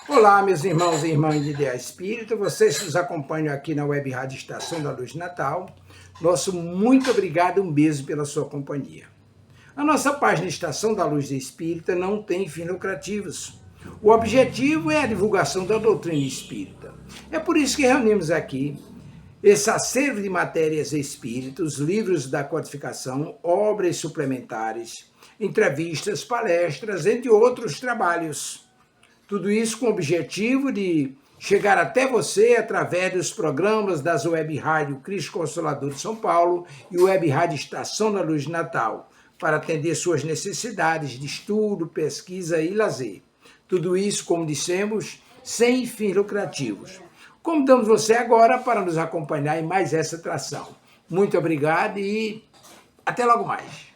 Olá, meus irmãos e irmãs de Ideia Espírita, vocês que nos acompanham aqui na Web Rádio Estação da Luz de Natal, nosso muito obrigado e um beijo pela sua companhia. A nossa página Estação da Luz de Espírita não tem fins lucrativos. O objetivo é a divulgação da doutrina espírita. É por isso que reunimos aqui esse acervo de matérias espíritas, livros da codificação, obras suplementares, entrevistas, palestras, entre outros trabalhos. Tudo isso com o objetivo de chegar até você através dos programas das Web Rádio Cristo Consolador de São Paulo e Web Rádio Estação da Luz de Natal, para atender suas necessidades de estudo, pesquisa e lazer. Tudo isso, como dissemos, sem fins lucrativos. Convidamos você agora para nos acompanhar em mais essa atração. Muito obrigado e até logo mais.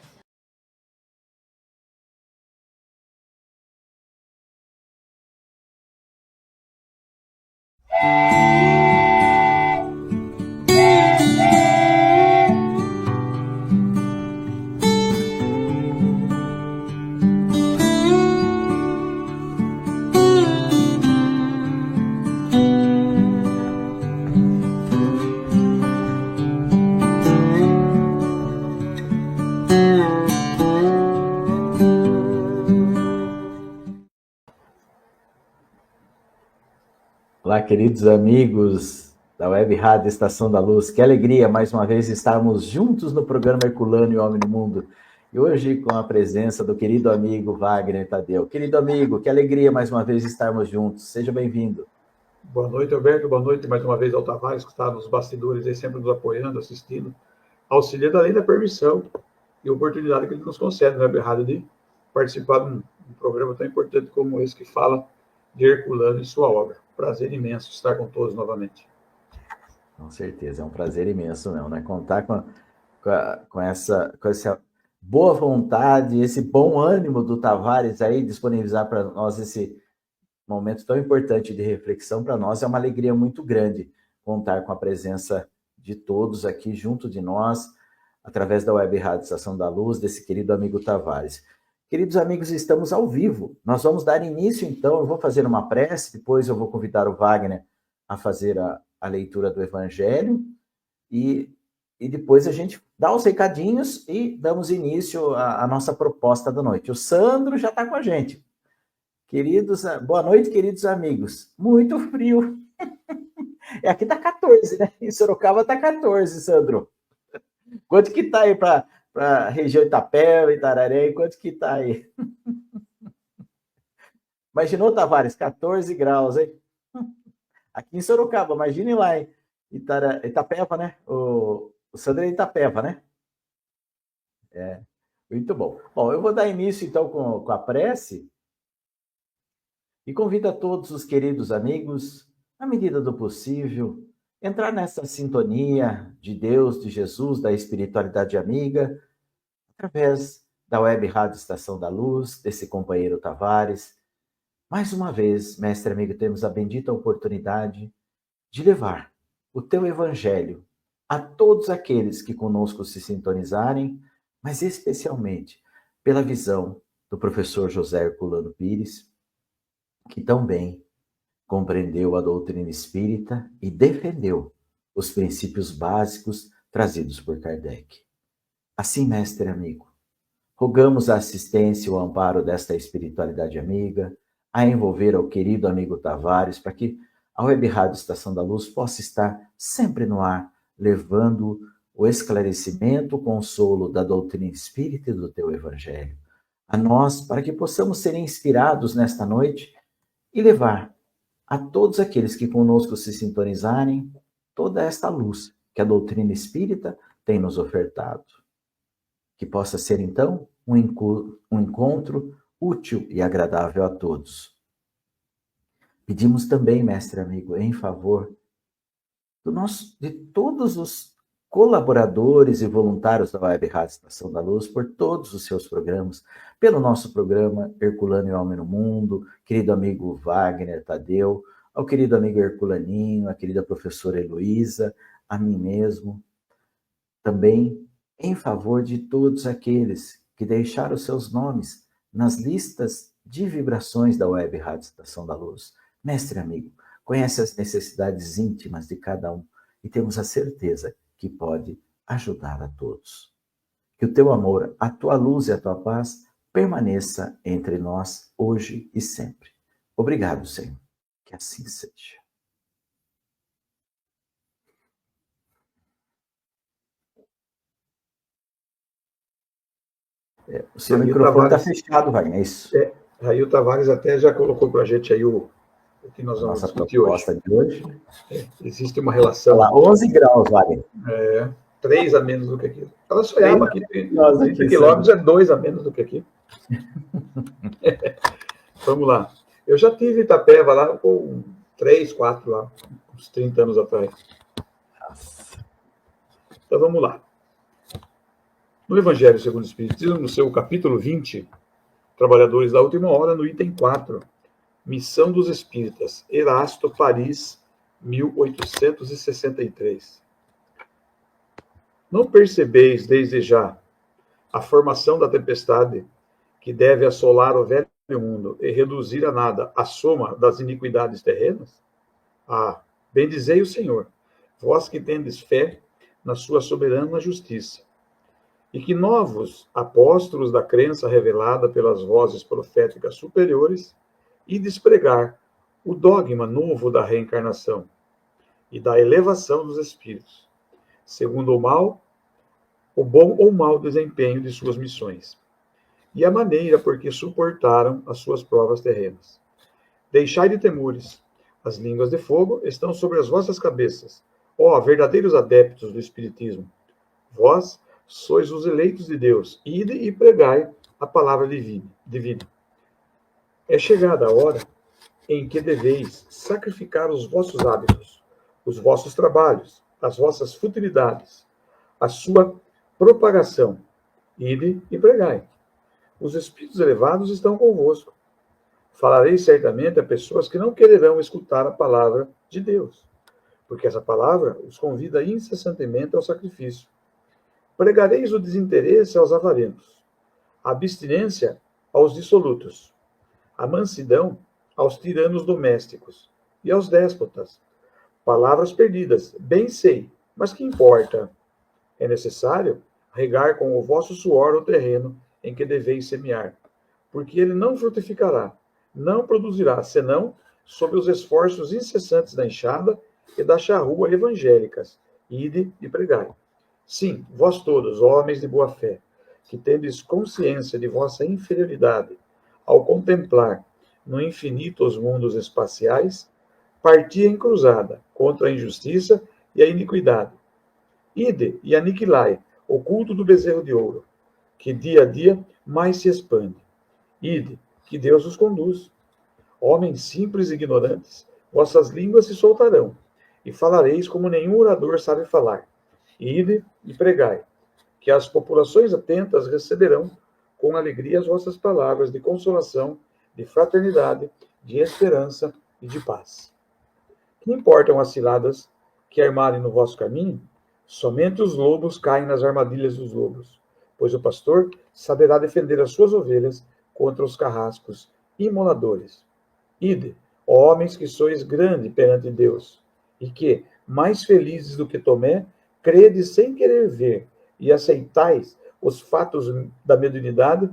Olá, queridos amigos da Web Rádio Estação da Luz. Que alegria, mais uma vez, estarmos juntos no programa Herculano e o Homem no Mundo. E hoje com a presença do querido amigo Wagner Tadeu. Querido amigo, que alegria, mais uma vez, estarmos juntos. Seja bem-vindo. Boa noite, Alberto. Boa noite mais uma vez ao Tavares, que está nos bastidores aí, sempre nos apoiando, assistindo, auxiliando além da permissão e oportunidade que ele nos concede, na Web Rádio, de participar de um programa tão importante como esse, que fala de Herculano e sua obra. Prazer imenso estar com todos novamente. Com certeza, é um prazer imenso mesmo, né? Contar com essa boa vontade, esse bom ânimo do Tavares aí, disponibilizar para nós esse momento tão importante de reflexão. Para nós é uma alegria muito grande contar com a presença de todos aqui junto de nós, através da Web Rádio Estação da Luz, desse querido amigo Tavares. Queridos amigos, estamos ao vivo. Nós vamos dar início, então, eu vou fazer uma prece, depois eu vou convidar o Wagner a fazer a leitura do Evangelho, e depois a gente dá os recadinhos e damos início à nossa proposta da noite. O Sandro já está com a gente. Boa noite, queridos amigos. Muito frio. Aqui está 14, né? Em Sorocaba está 14, Sandro. Quanto que está aí para a região Itapeva, Itararé, quanto que está aí? Imaginou, Tavares, 14 graus, hein? Aqui em Sorocaba, imagine lá em Itapeva, né? O Sandro é Itapeva, né? É, muito bom. Bom, eu vou dar início, então, com a prece e convido a todos os queridos amigos, na medida do possível, entrar nessa sintonia de Deus, de Jesus, da espiritualidade amiga, através da Web Rádio Estação da Luz, desse companheiro Tavares. Mais uma vez, mestre amigo, temos a bendita oportunidade de levar o teu evangelho a todos aqueles que conosco se sintonizarem, mas especialmente pela visão do professor José Herculano Pires, que tão bem compreendeu a doutrina espírita e defendeu os princípios básicos trazidos por Kardec. Assim, mestre amigo, rogamos a assistência e o amparo desta espiritualidade amiga, a envolver ao querido amigo Tavares, para que a Web Rádio Estação da Luz possa estar sempre no ar, levando o esclarecimento, o consolo da doutrina espírita e do teu evangelho a nós, para que possamos ser inspirados nesta noite e levar a todos aqueles que conosco se sintonizarem toda esta luz que a doutrina espírita tem nos ofertado. Que possa ser, então, um encontro útil e agradável a todos. Pedimos também, mestre amigo, em favor de todos os colaboradores e voluntários da Web Rádio Estação da Luz, por todos os seus programas, pelo nosso programa Herculano e o Homem no Mundo, querido amigo Wagner Tadeu, ao querido amigo Herculaninho, a querida professora Heloísa, a mim mesmo. Também em favor de todos aqueles que deixaram seus nomes nas listas de vibrações da Web Rádio Estação da Luz, Mestre amigo, conhece as necessidades íntimas de cada um e temos a certeza que pode ajudar a todos. Que o teu amor, a tua luz e a tua paz permaneça entre nós hoje e sempre. Obrigado, Senhor. Que assim seja. O seu microfone está fechado, Wagner, é isso? Aí o Tavares até já colocou para a gente aí o que nós vamos discutir hoje. Nossa proposta de hoje. Existe uma relação... Olha lá, 11 graus, Wagner. 3 a menos do que aqui. Ela sonhava aqui, 30 quilômetros é 2 a menos do que aqui. Vamos lá. Eu já tive Itapeva lá com 3, 4 lá, uns 30 anos atrás. Então vamos lá. No Evangelho segundo o Espiritismo, no seu capítulo 20, Trabalhadores da Última Hora, no item 4, Missão dos Espíritas, Erasto, Paris, 1863. Não percebeis desde já a formação da tempestade que deve assolar o velho mundo e reduzir a nada a soma das iniquidades terrenas? Bendizei o Senhor, vós que tendes fé na sua soberana justiça, e que novos apóstolos da crença revelada pelas vozes proféticas superiores e despregar o dogma novo da reencarnação e da elevação dos espíritos, segundo o bom ou mau desempenho de suas missões, e a maneira por que suportaram as suas provas terrenas. Deixai de temores, as línguas de fogo estão sobre as vossas cabeças, ó verdadeiros adeptos do Espiritismo. Vós sois os eleitos de Deus, ide e pregai a palavra divina. É chegada a hora em que deveis sacrificar os vossos hábitos, os vossos trabalhos, as vossas futilidades, a sua propagação. Ide e pregai. Os espíritos elevados estão convosco. Falarei certamente a pessoas que não quererão escutar a palavra de Deus, porque essa palavra os convida incessantemente ao sacrifício. Pregareis o desinteresse aos avarentos, a abstinência aos dissolutos, a mansidão aos tiranos domésticos e aos déspotas. Palavras perdidas, bem sei, mas que importa? É necessário regar com o vosso suor o terreno em que deveis semear, porque ele não frutificará, não produzirá, senão sob os esforços incessantes da enxada e da charrua evangélicas. Ide e pregai. Sim, vós todos, homens de boa fé, que tendes consciência de vossa inferioridade, ao contemplar no infinito os mundos espaciais, parti em cruzada contra a injustiça e a iniquidade. Ide e aniquilai o culto do bezerro de ouro, que dia a dia mais se expande. Ide, que Deus os conduz. Homens simples e ignorantes, vossas línguas se soltarão, e falareis como nenhum orador sabe falar. Ide e pregai, que as populações atentas receberão com alegria as vossas palavras de consolação, de fraternidade, de esperança e de paz. Que importam as ciladas que armarem no vosso caminho? Somente os lobos caem nas armadilhas dos lobos, pois o pastor saberá defender as suas ovelhas contra os carrascos imoladores. Ide, ó homens que sois grande perante Deus, e que, mais felizes do que Tomé, credes sem querer ver, e aceitais os fatos da mediunidade,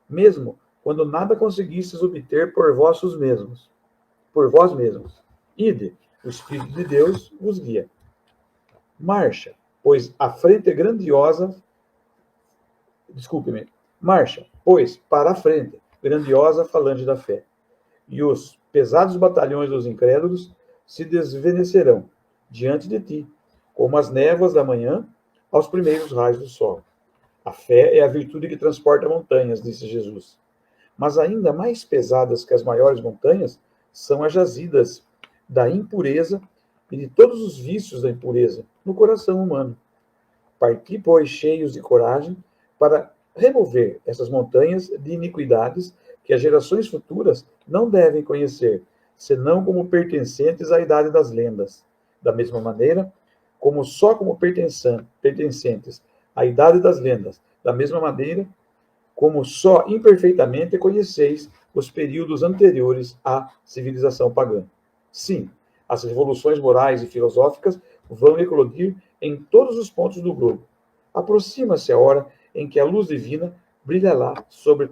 mesmo quando nada conseguistes obter por vós mesmos. Ide, o Espírito de Deus vos guia. Marcha, pois a frente grandiosa... Marcha, pois, para a frente, grandiosa falange da fé. E os pesados batalhões dos incrédulos se desvanecerão diante de ti, como as névoas da manhã aos primeiros raios do sol. A fé é a virtude que transporta montanhas, disse Jesus. Mas ainda mais pesadas que as maiores montanhas são as jazidas da impureza e de todos os vícios da impureza no coração humano. Parti, pois, cheios de coragem para remover essas montanhas de iniquidades que as gerações futuras não devem conhecer, senão como pertencentes à idade das lendas. Da mesma maneira, como pertencentes à idade das lendas, da mesma maneira, como só imperfeitamente conheceis os períodos anteriores à civilização pagã. Sim, as revoluções morais e filosóficas vão eclodir em todos os pontos do globo. Aproxima-se a hora em que a luz divina brilhará sobre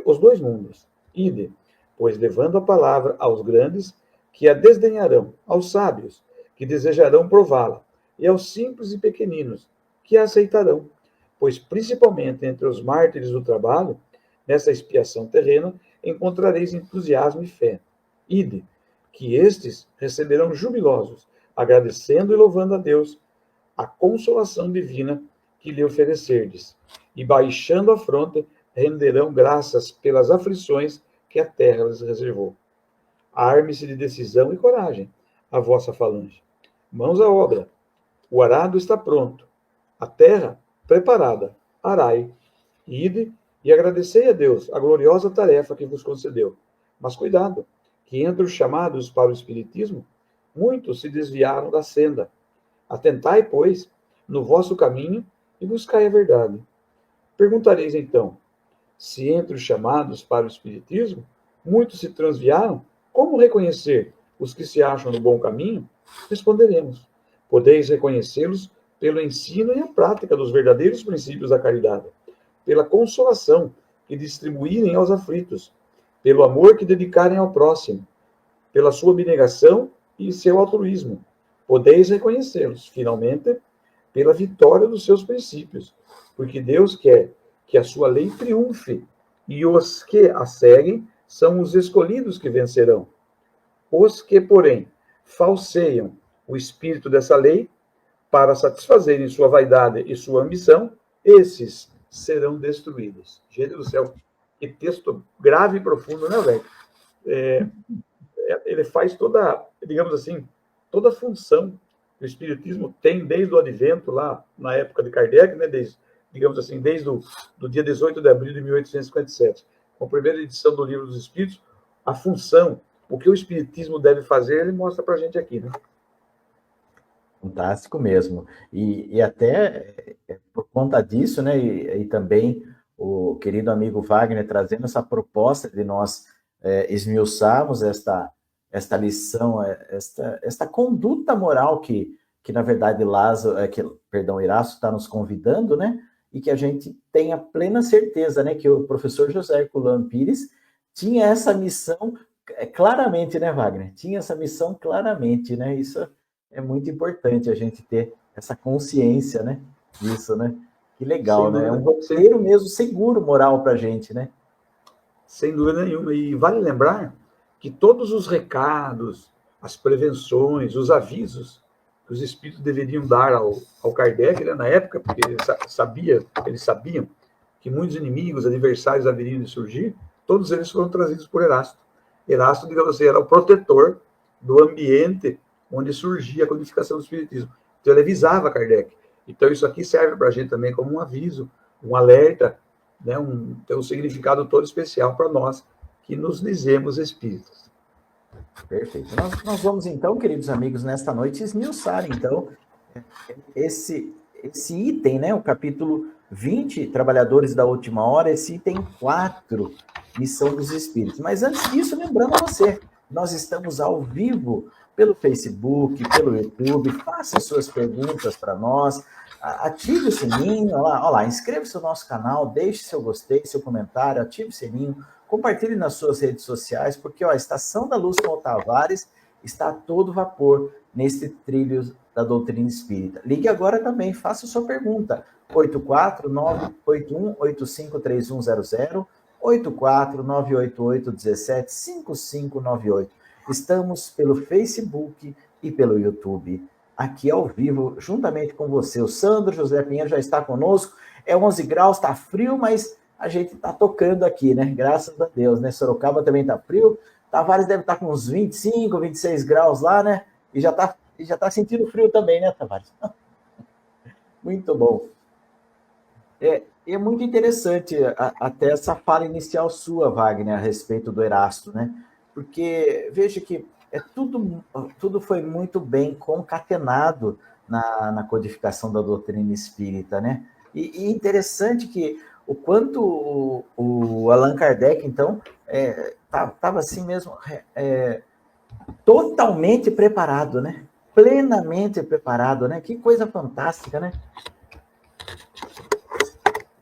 os dois mundos. Ide, pois levando a palavra aos grandes, que a desdenharão, aos sábios, que desejarão prová-la, e aos simples e pequeninos, que a aceitarão. Pois, principalmente entre os mártires do trabalho, nessa expiação terrena, encontrareis entusiasmo e fé. Ide, que estes receberão jubilosos, agradecendo e louvando a Deus a consolação divina que lhe oferecerdes, e baixando a fronte, renderão graças pelas aflições que a terra lhes reservou. Arme-se de decisão e coragem, a vossa falange. Mãos à obra. O arado está pronto. A terra preparada. Arai. Ide e agradecei a Deus a gloriosa tarefa que vos concedeu. Mas cuidado, que entre os chamados para o Espiritismo, muitos se desviaram da senda. Atentai, pois, no vosso caminho e buscai a verdade. Perguntareis então, se entre os chamados para o Espiritismo, muitos se transviaram, como reconhecer os que se acham no bom caminho? Responderemos, podeis reconhecê-los pelo ensino e a prática dos verdadeiros princípios da caridade, pela consolação que distribuírem aos aflitos, pelo amor que dedicarem ao próximo, pela sua abnegação e seu altruísmo. Podeis reconhecê-los, finalmente, pela vitória dos seus princípios, porque Deus quer que a sua lei triunfe, e os que a seguem são os escolhidos que vencerão. Os que, porém, falseiam o espírito dessa lei para satisfazerem sua vaidade e sua ambição, esses serão destruídos. Gente do céu, que texto grave e profundo, né, velho? Ele faz toda, digamos assim, toda a função que o Espiritismo tem desde o advento, lá na época de Kardec, né, digamos assim, desde o dia 18 de abril de 1857, com a primeira edição do Livro dos Espíritos, a função, o que o Espiritismo deve fazer, ele mostra para a gente aqui, né? Fantástico mesmo. E até por conta disso, né, e também o querido amigo Wagner trazendo essa proposta de nós esmiuçarmos esta lição, esta conduta moral que na verdade Erasto está nos convidando, né, e que a gente tenha plena certeza, né, que o professor José Herculano Pires tinha essa missão claramente, né, Wagner? Tinha essa missão claramente, né? Isso é muito importante a gente ter essa consciência, né, disso, né? Que legal, Sem né? dúvida, É um roteiro mesmo seguro moral para a gente, né? Sem dúvida nenhuma. E vale lembrar que todos os recados, as prevenções, os avisos que os espíritos deveriam dar ao Kardec, né, na época, porque eles sabiam que muitos inimigos, adversários haveriam de surgir, todos eles foram trazidos por Erasto. Erasto, digamos assim, era o protetor do ambiente onde surgia a codificação do Espiritismo. Então, ele avisava Kardec. Então, isso aqui serve para a gente também como um aviso, um alerta, né, tem um significado todo especial para nós que nos dizemos espíritas. Perfeito. Nós vamos, então, queridos amigos, nesta noite esmiuçar, então, esse item, né, o capítulo 20, Trabalhadores da Última Hora, esse item 4, Missão dos Espíritos. Mas antes disso, lembrando a você, nós estamos ao vivo pelo Facebook, pelo YouTube, faça suas perguntas para nós, ative o sininho, olha lá, inscreva-se no nosso canal, deixe seu gostei, seu comentário, ative o sininho, compartilhe nas suas redes sociais, porque a Estação da Luz com o Tavares está a todo vapor nesse trilho da doutrina espírita. Ligue agora também, faça sua pergunta, 849-8185-3100, 84988175598. Estamos pelo Facebook e pelo YouTube, aqui ao vivo, juntamente com você. O Sandro José Pinheiro já está conosco, é 11 graus, está frio, mas a gente está tocando aqui, né? Graças a Deus, né? Sorocaba também está frio, Tavares deve estar com uns 25, 26 graus lá, né? E já tá sentindo frio também, né, Tavares? Muito bom. É muito interessante até essa fala inicial sua, Wagner, a respeito do Erasto, né? Porque veja que tudo foi muito bem concatenado na codificação da doutrina espírita, né? E interessante que o quanto o Allan Kardec, então, estava assim mesmo totalmente preparado, né? Plenamente preparado, né? Que coisa fantástica, né?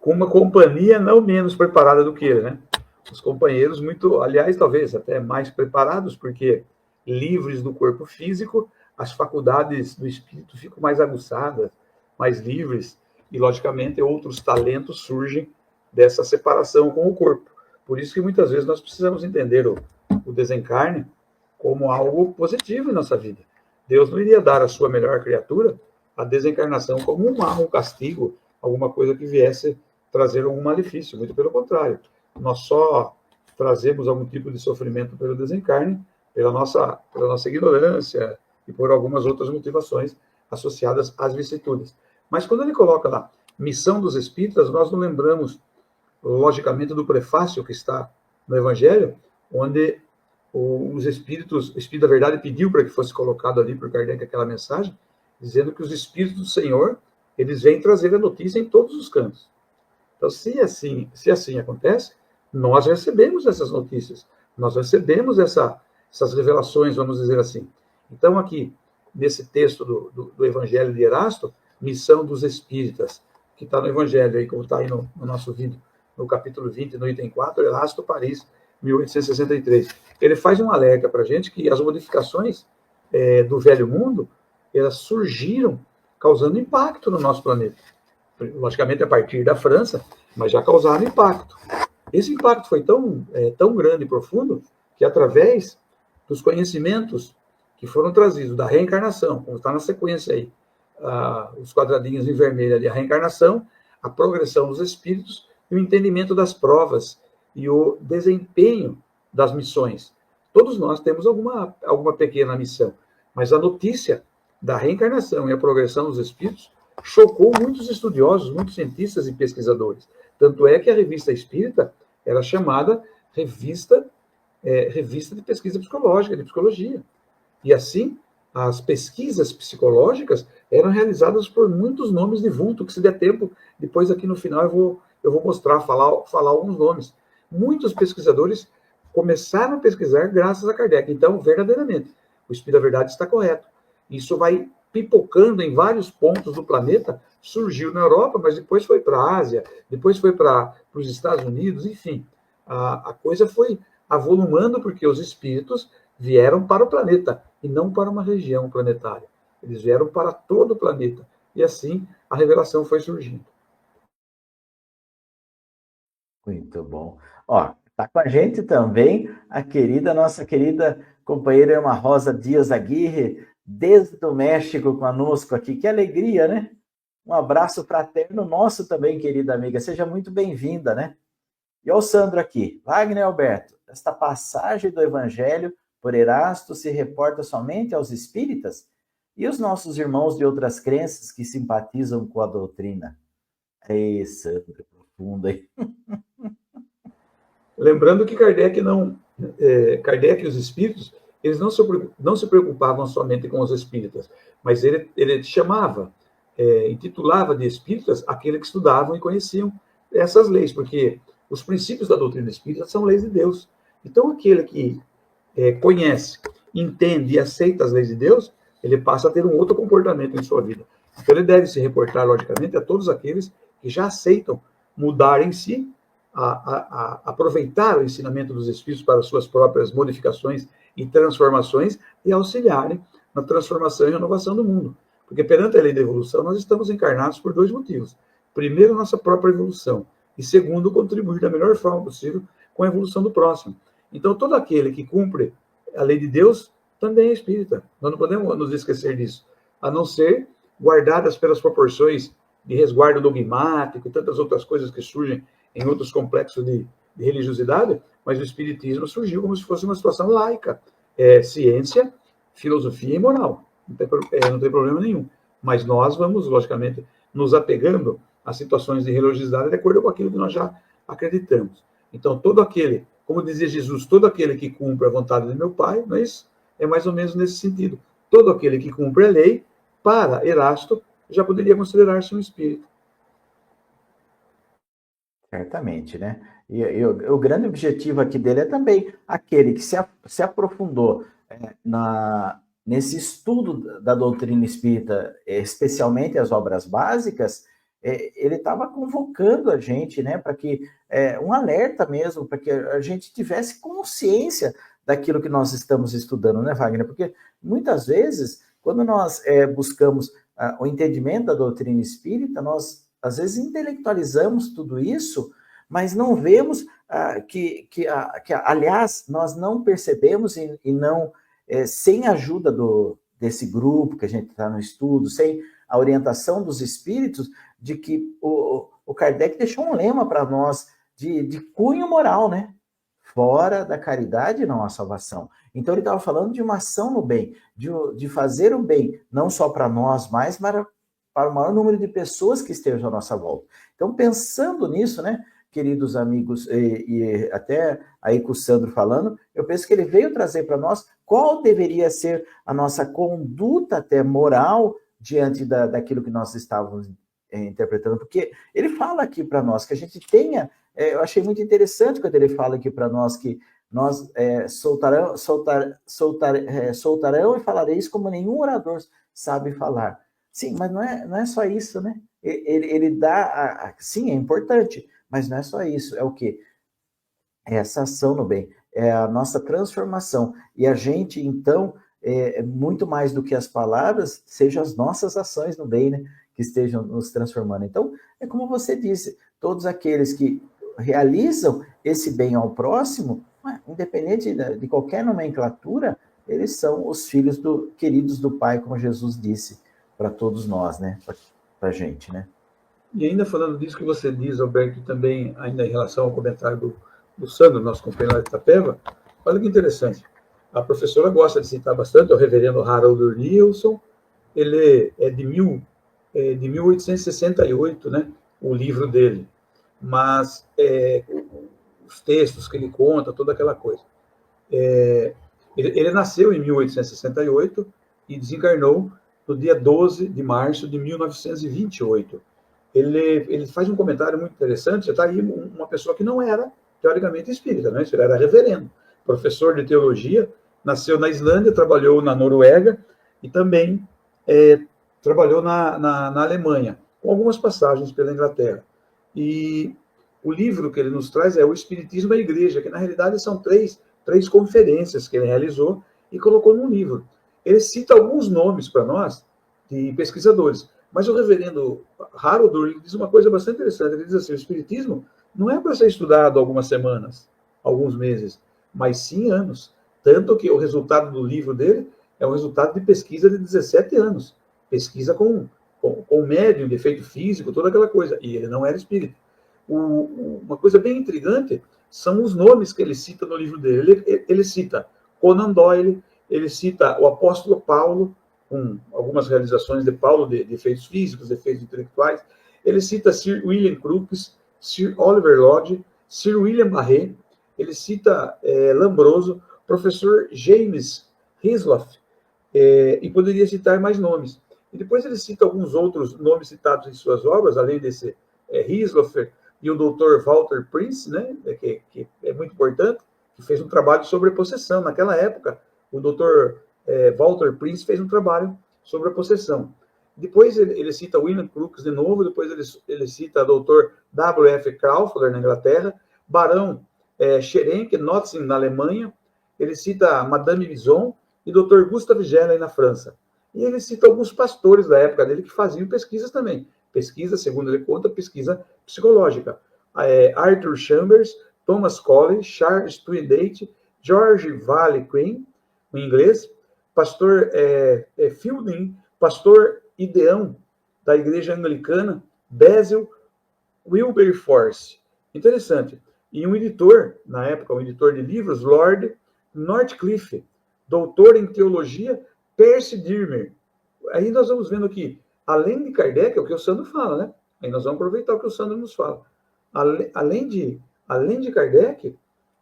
Com uma companhia não menos preparada do que ele, né? Os companheiros muito, aliás, talvez até mais preparados, porque livres do corpo físico, as faculdades do espírito ficam mais aguçadas, mais livres, e, logicamente, outros talentos surgem dessa separação com o corpo. Por isso que muitas vezes nós precisamos entender o desencarne como algo positivo em nossa vida. Deus não iria dar à sua melhor criatura a desencarnação como um castigo, alguma coisa que viesse trazer algum malefício, muito pelo contrário. Nós só trazemos algum tipo de sofrimento pelo desencarne, pela nossa ignorância e por algumas outras motivações associadas às vicissitudes. Mas quando ele coloca lá, missão dos espíritas, nós não lembramos, logicamente, do prefácio que está no Evangelho, onde os espíritos, o Espírito da Verdade pediu para que fosse colocado ali por Kardec aquela mensagem, dizendo que os espíritos do Senhor, eles vêm trazer a notícia em todos os cantos. Então, se assim acontece, nós recebemos essas notícias, nós recebemos essas revelações, vamos dizer assim. Então, aqui, nesse texto do Evangelho de Erasto, missão dos espíritas, que está no Evangelho, aí, como está aí no nosso vídeo, no capítulo 20, no item 4, Erasto, Paris, 1863. Ele faz um alerta para a gente que as modificações do velho mundo, elas surgiram causando impacto no nosso planeta. Logicamente, a partir da França, mas já causaram impacto. Esse impacto foi tão grande e profundo que, através dos conhecimentos que foram trazidos da reencarnação, como está na sequência aí, os quadradinhos em vermelho ali, a reencarnação, a progressão dos espíritos e o entendimento das provas e o desempenho das missões. Todos nós temos alguma pequena missão, mas a notícia da reencarnação e a progressão dos espíritos chocou muitos estudiosos, muitos cientistas e pesquisadores. Tanto é que a revista Espírita era chamada revista de pesquisa psicológica, de psicologia. E assim, as pesquisas psicológicas eram realizadas por muitos nomes de vulto, que se der tempo, depois aqui no final eu vou mostrar, falar alguns nomes. Muitos pesquisadores começaram a pesquisar graças a Kardec. Então, verdadeiramente, o Espírito da Verdade está correto. Isso vai pipocando em vários pontos do planeta, surgiu na Europa, mas depois foi para a Ásia, depois foi para os Estados Unidos, enfim. A coisa foi avolumando porque os espíritos vieram para o planeta e não para uma região planetária. Eles vieram para todo o planeta. E assim a revelação foi surgindo. Muito bom. Ó, tá com a gente também nossa querida companheira Elma Rosa Dias Aguirre, desde o México conosco aqui. Que alegria, né? Um abraço fraterno nosso também, querida amiga. Seja muito bem-vinda, né? E o Sandro aqui. Wagner Alberto, esta passagem do Evangelho por Erasto se reporta somente aos espíritas e os nossos irmãos de outras crenças que simpatizam com a doutrina. Ei, Sandro, profundo aí. Lembrando que Kardec e os espíritos, eles não se preocupavam somente com os espíritas, mas ele chamava, intitulava de espíritas aqueles que estudavam e conheciam essas leis, porque os princípios da doutrina espírita são leis de Deus. Então, aquele que conhece, entende e aceita as leis de Deus, ele passa a ter um outro comportamento em sua vida. Então, ele deve se reportar, logicamente, a todos aqueles que já aceitam mudar em si, a aproveitar o ensinamento dos Espíritos para suas próprias modificações e transformações e auxiliarem na transformação e renovação do mundo. Porque perante a lei da evolução, nós estamos encarnados por dois motivos. Primeiro, nossa própria evolução. E segundo, contribuir da melhor forma possível com a evolução do próximo. Então, todo aquele que cumpre a lei de Deus também é espírita. Nós não podemos nos esquecer disso. A não ser guardadas pelas proporções de resguardo dogmático e tantas outras coisas que surgem em outros complexos de religiosidade, mas o espiritismo surgiu como se fosse uma situação laica. Ciência, filosofia e moral. Não tem problema nenhum. Mas nós vamos, logicamente, nos apegando a situações de religiosidade de acordo com aquilo que nós já acreditamos. Então, todo aquele, como dizia Jesus, todo aquele que cumpre a vontade de meu Pai, não é isso? É mais ou menos nesse sentido. Todo aquele que cumpre a lei, para Erasto, já poderia considerar-se um espírito. Certamente, né? E o grande objetivo aqui dele é também aquele que se aprofundou nesse estudo da doutrina espírita, especialmente as obras básicas, ele estava convocando a gente, né, para que um alerta mesmo, para que a gente tivesse consciência daquilo que nós estamos estudando, né, Wagner? Porque muitas vezes, quando nós buscamos o entendimento da doutrina espírita, nós às vezes intelectualizamos tudo isso, mas não vemos aliás, nós não percebemos e não, sem a ajuda desse grupo que a gente está no estudo, sem a orientação dos espíritos, de que o Kardec deixou um lema para nós de cunho moral, né? Fora da caridade não há salvação. Então ele estava falando de uma ação no bem, de fazer o bem, não só para nós, mas para o maior número de pessoas que estejam à nossa volta. Então, pensando nisso, né, queridos amigos, e até aí com o Sandro falando, eu penso que ele veio trazer para nós qual deveria ser a nossa conduta até moral diante daquilo que nós estávamos interpretando, porque ele fala aqui para nós que a gente tenha, eu achei muito interessante quando ele fala aqui para nós que nós soltarão e falareis como nenhum orador sabe falar. Sim, mas não é só isso, né? Ele dá, sim, é importante, mas não é só isso, é o quê? É essa ação no bem, é a nossa transformação, e a gente, então, muito mais do que as palavras, sejam as nossas ações no bem, né? Que estejam nos transformando. Então, é como você disse, todos aqueles que realizam esse bem ao próximo, independente de qualquer nomenclatura, eles são os filhos queridos do Pai, como Jesus disse para todos nós, né? Para a gente, né? E ainda falando disso que você diz, Alberto, também ainda em relação ao comentário do Sandro, nosso companheiro lá de Itapeva, olha que interessante. A professora gosta de citar bastante o reverendo Harold Nilsson, ele é de 1868, né, o livro dele, mas os textos que ele conta, toda aquela coisa. Ele nasceu em 1868 e desencarnou no dia 12 de março de 1928. Ele faz um comentário muito interessante. Você está aí uma pessoa que não era, teoricamente, espírita, né? Ele era reverendo, professor de teologia, nasceu na Islândia, trabalhou na Noruega e também trabalhou na Alemanha, com algumas passagens pela Inglaterra. E o livro que ele nos traz é O Espiritismo e a Igreja, que na realidade são três conferências que ele realizou e colocou num livro. Ele cita alguns nomes para nós de pesquisadores, mas o reverendo Harold diz uma coisa bastante interessante. Ele diz assim: o Espiritismo não é para ser estudado algumas semanas, alguns meses, mas sim anos. Tanto que o resultado do livro dele é um resultado de pesquisa de 17 anos. Pesquisa com médium, de efeito físico, toda aquela coisa. E ele não era espírita. Uma coisa bem intrigante são os nomes que ele cita no livro dele. Ele cita Conan Doyle, ele cita o apóstolo Paulo, com algumas realizações de Paulo de efeitos físicos, de efeitos intelectuais. Ele cita Sir William Crookes, Sir Oliver Lodge, Sir William Barré, ele cita Lombroso, professor James Hislop, e poderia citar mais nomes. E depois ele cita alguns outros nomes citados em suas obras, além desse Hislop e o Dr. Walter Prince, né, que é muito importante, que fez um trabalho sobre possessão. Naquela época, o Dr. Walter Prince fez um trabalho sobre a possessão. Depois ele cita William Crookes de novo, depois ele cita o Dr. W.F. Crawford, na Inglaterra, Barão Scherenk, Notzing, na Alemanha, ele cita Madame Bison e Dr. Gustave Gellin, na França. E ele cita alguns pastores da época dele que faziam pesquisas também. Pesquisa, segundo ele conta, pesquisa psicológica. Arthur Chambers, Thomas Collins, Charles Twindate, George Valley Queen, em inglês, pastor Fielding, pastor Ideão, da Igreja Anglicana, Basil Wilberforce. Interessante. E um editor, na época, um editor de livros, Lord Northcliffe, doutor em teologia, Percy Dirmer. Aí nós vamos vendo que, além de Kardec, é o que o Sandro fala, né? Aí nós vamos aproveitar o que o Sandro nos fala. Além de Kardec,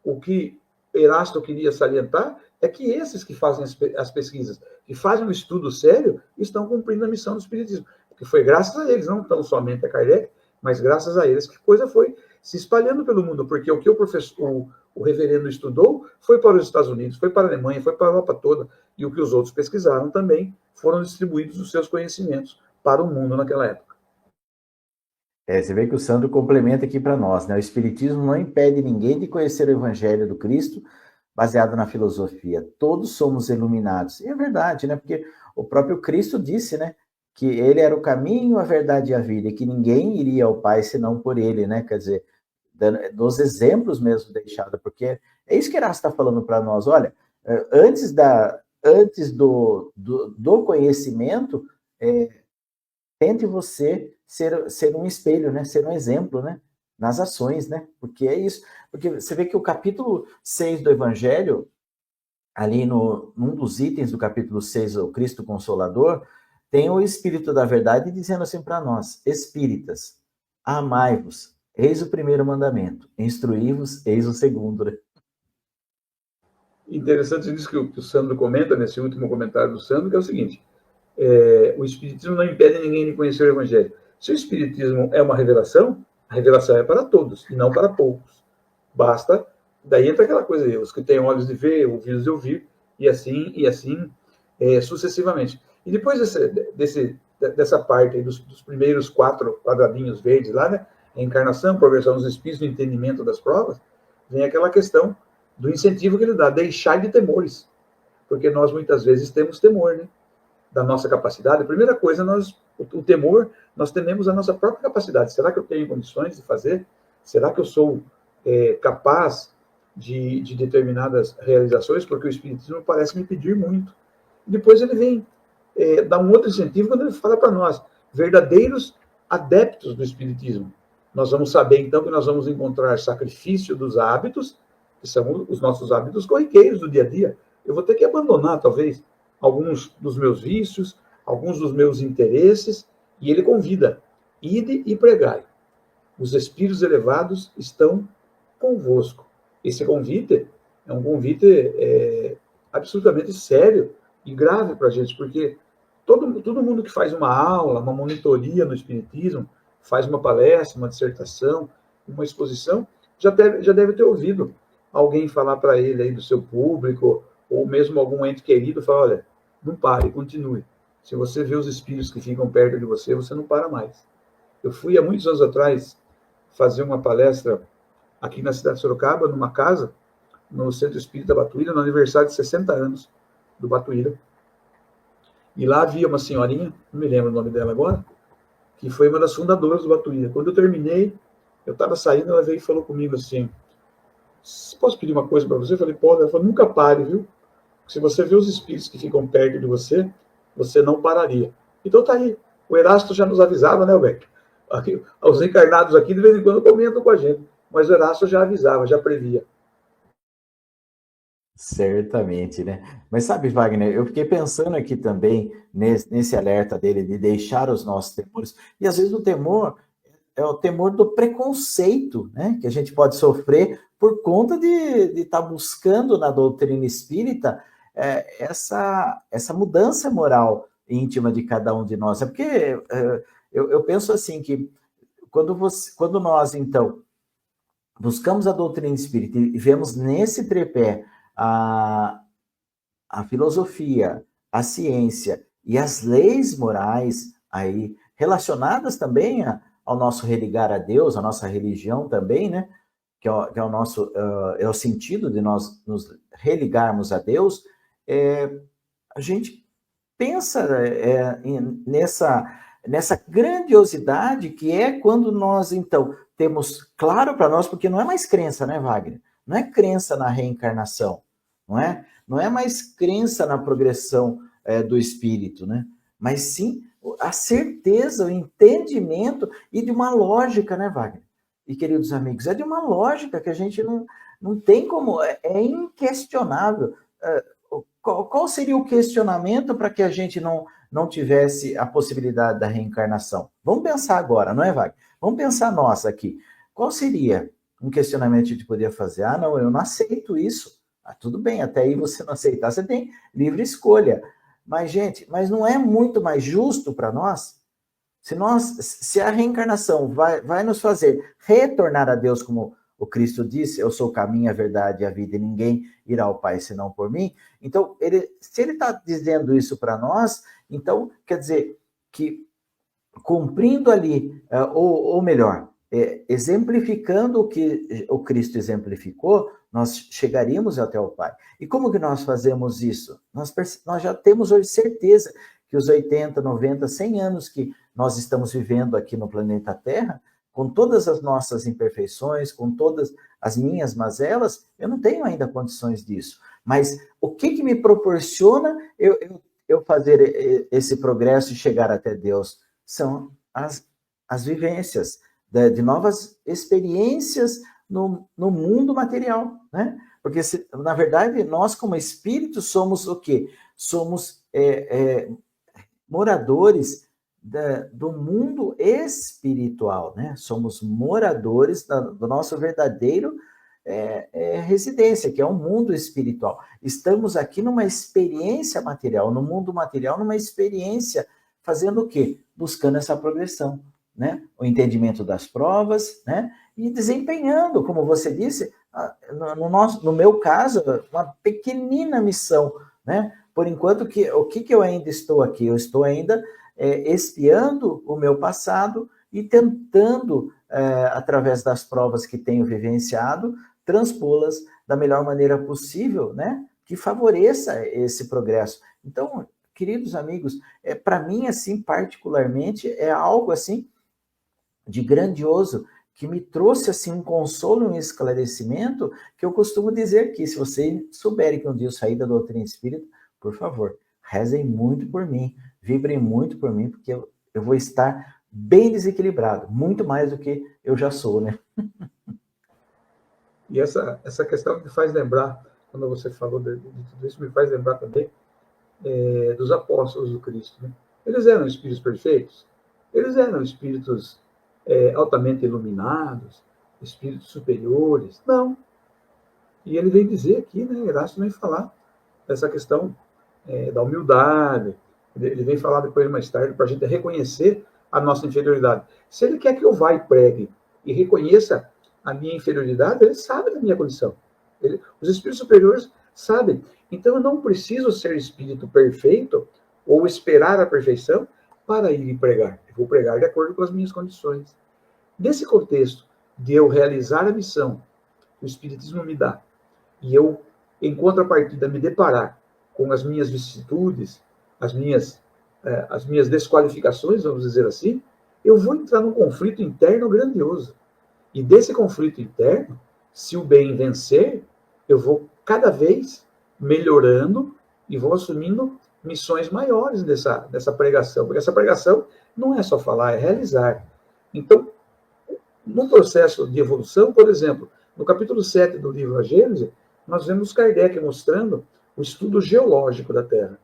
o que Erasto queria salientar é que esses que fazem as pesquisas, que fazem um estudo sério, estão cumprindo a missão do Espiritismo. Porque foi graças a eles, não tão somente a Kardec, mas graças a eles que a coisa foi se espalhando pelo mundo, porque o que o reverendo estudou foi para os Estados Unidos, foi para a Alemanha, foi para a Europa toda, e o que os outros pesquisaram também foram distribuídos os seus conhecimentos para o mundo naquela época. Você vê que o Sandro complementa aqui para nós, né? O Espiritismo não impede ninguém de conhecer o Evangelho do Cristo baseado na filosofia. Todos somos iluminados. E é verdade, né? Porque o próprio Cristo disse, né? Que ele era o caminho, a verdade e a vida, e que ninguém iria ao Pai senão por ele, né? Quer dizer, dos exemplos mesmo deixados, porque é isso que Erasmo está falando para nós. Olha, antes do conhecimento, tente você ser um espelho, né? Ser um exemplo, né? Nas ações, né? Porque é isso. Porque você vê que o capítulo 6 do Evangelho, ali num dos itens do capítulo 6, o Cristo Consolador, tem o Espírito da Verdade dizendo assim para nós: espíritas, amai-vos, eis o primeiro mandamento, instruí-vos, eis o segundo. Né? Interessante isso que o Sandro comenta, nesse último comentário do Sandro, que é o seguinte: o Espiritismo não impede ninguém de conhecer o Evangelho. Se o Espiritismo é uma revelação, a revelação é para todos, e não para poucos. Basta, daí entra aquela coisa aí, os que têm olhos de ver, ouvidos de ouvir, e assim sucessivamente. E depois dessa parte aí, dos primeiros 4 quadradinhos verdes lá, né? A encarnação, progressão dos espíritos, o entendimento das provas, vem aquela questão do incentivo que ele dá, deixar de temores. Porque nós, muitas vezes, temos temor, né? Da nossa capacidade. A primeira coisa, o temor, nós tememos a nossa própria capacidade. Será que eu tenho condições de fazer? Será que eu sou capaz de determinadas realizações? Porque o Espiritismo parece me pedir muito. Depois ele vem dar um outro incentivo quando ele fala para nós, verdadeiros adeptos do Espiritismo. Nós vamos saber, então, que nós vamos encontrar sacrifício dos hábitos, que são os nossos hábitos corriqueiros do dia a dia. Eu vou ter que abandonar, talvez, alguns dos meus vícios, alguns dos meus interesses, e ele convida, ide e pregai. Os espíritos elevados estão convosco. Esse convite é um convite absolutamente sério e grave para a gente, porque todo mundo que faz uma aula, uma monitoria no Espiritismo, faz uma palestra, uma dissertação, uma exposição, já deve ter ouvido alguém falar para ele aí do seu público, ou mesmo algum ente querido, falar, olha, não pare, continue. Se você vê os espíritos que ficam perto de você, você não para mais. Eu fui, há muitos anos atrás, fazer uma palestra aqui na cidade de Sorocaba, numa casa, no Centro Espírita Batuíra, no aniversário de 60 anos do Batuíra. E lá havia uma senhorinha, não me lembro o nome dela agora, que foi uma das fundadoras do Batuíra. Quando eu terminei, eu estava saindo, ela veio e falou comigo assim, posso pedir uma coisa para você? Eu falei, pode. Ela falou, nunca pare, viu? Se você vê os espíritos que ficam perto de você, você não pararia. Então tá aí. O Erasto já nos avisava, né, Alberto? Os encarnados aqui, de vez em quando, comentam com a gente. Mas o Erasto já avisava, já previa. Certamente, né? Mas sabe, Wagner, eu fiquei pensando aqui também nesse alerta dele de deixar os nossos temores. E às vezes o temor é o temor do preconceito, né? Que a gente pode sofrer por conta de estar buscando na doutrina espírita essa mudança moral íntima de cada um de nós. É porque eu penso assim que quando nós, então, buscamos a doutrina espírita e vemos nesse tripé a filosofia, a ciência e as leis morais aí relacionadas também ao nosso religar a Deus, a nossa religião também, né? Que é o nosso é o sentido de nós nos religarmos a Deus. A gente pensa nessa grandiosidade que é quando nós, então, temos claro para nós, porque não é mais crença, né, Wagner? Não é crença na reencarnação, não é? Não é mais crença na progressão do espírito, né? Mas sim a certeza, o entendimento e de uma lógica, né, Wagner? E, queridos amigos, é de uma lógica que a gente não tem como, é inquestionável. Qual seria o questionamento para que a gente não tivesse a possibilidade da reencarnação? Vamos pensar agora, não é, Wagner? Vamos pensar nós aqui. Qual seria um questionamento que a gente poderia fazer? Ah, não, eu não aceito isso. Ah, tudo bem, até aí você não aceitar, você tem livre escolha. Mas, gente, mas não é muito mais justo para nós Se a reencarnação vai nos fazer retornar a Deus, como o Cristo disse, eu sou o caminho, a verdade e a vida, e ninguém irá ao Pai senão por mim. Então, se ele está dizendo isso para nós, então quer dizer que cumprindo ali, ou melhor, exemplificando o que o Cristo exemplificou, nós chegaríamos até o Pai. E como que nós fazemos isso? Nós já temos hoje certeza que os 80, 90, 100 anos que nós estamos vivendo aqui no planeta Terra, com todas as nossas imperfeições, com todas as minhas mazelas, eu não tenho ainda condições disso. Mas o que me proporciona eu fazer esse progresso e chegar até Deus? São as vivências de novas experiências no mundo material, né? Porque, na verdade, nós como espíritos somos o quê? Somos moradores do mundo espiritual, né? Somos moradores do nosso verdadeiro residência, que é o mundo espiritual. Estamos aqui numa experiência material, no mundo material, numa experiência, fazendo o quê? Buscando essa progressão, né? O entendimento das provas, né? E desempenhando, como você disse, no meu caso, uma pequenina missão, né? Por enquanto, o que eu ainda estou aqui? Eu estou ainda espiando o meu passado e tentando, através das provas que tenho vivenciado, transpô-las da melhor maneira possível, né? Que favoreça esse progresso. Então, queridos amigos, para mim, assim, particularmente, é algo, assim, de grandioso, que me trouxe, assim, um consolo e um esclarecimento, que eu costumo dizer que, se vocês souberem que um dia eu saí da doutrina espírita, por favor, rezem muito por mim, vibrem muito por mim, porque eu vou estar bem desequilibrado, muito mais do que eu já sou, né? E essa questão me faz lembrar, quando você falou de tudo isso, me faz lembrar também dos apóstolos do Cristo, né? Eles eram espíritos perfeitos? Eles eram espíritos altamente iluminados, espíritos superiores? Não. E ele vem dizer aqui, né, Erasmo vem falar dessa questão da humildade, ele vem falar depois, mais tarde, para a gente reconhecer a nossa inferioridade. Se ele quer que eu vá e pregue e reconheça a minha inferioridade, ele sabe da minha condição. Os espíritos superiores sabem. Então, eu não preciso ser espírito perfeito ou esperar a perfeição para ir e pregar. Eu vou pregar de acordo com as minhas condições. Nesse contexto de eu realizar a missão que o Espiritismo me dá, e eu, em contrapartida, me deparar com as minhas vicissitudes, as minhas desqualificações, vamos dizer assim, eu vou entrar num conflito interno grandioso. E desse conflito interno, se o bem vencer, eu vou cada vez melhorando e vou assumindo missões maiores dessa pregação. Porque essa pregação não é só falar, é realizar. Então, no processo de evolução, por exemplo, no capítulo 7 do livro A Gênese, nós vemos Kardec mostrando o estudo geológico da Terra.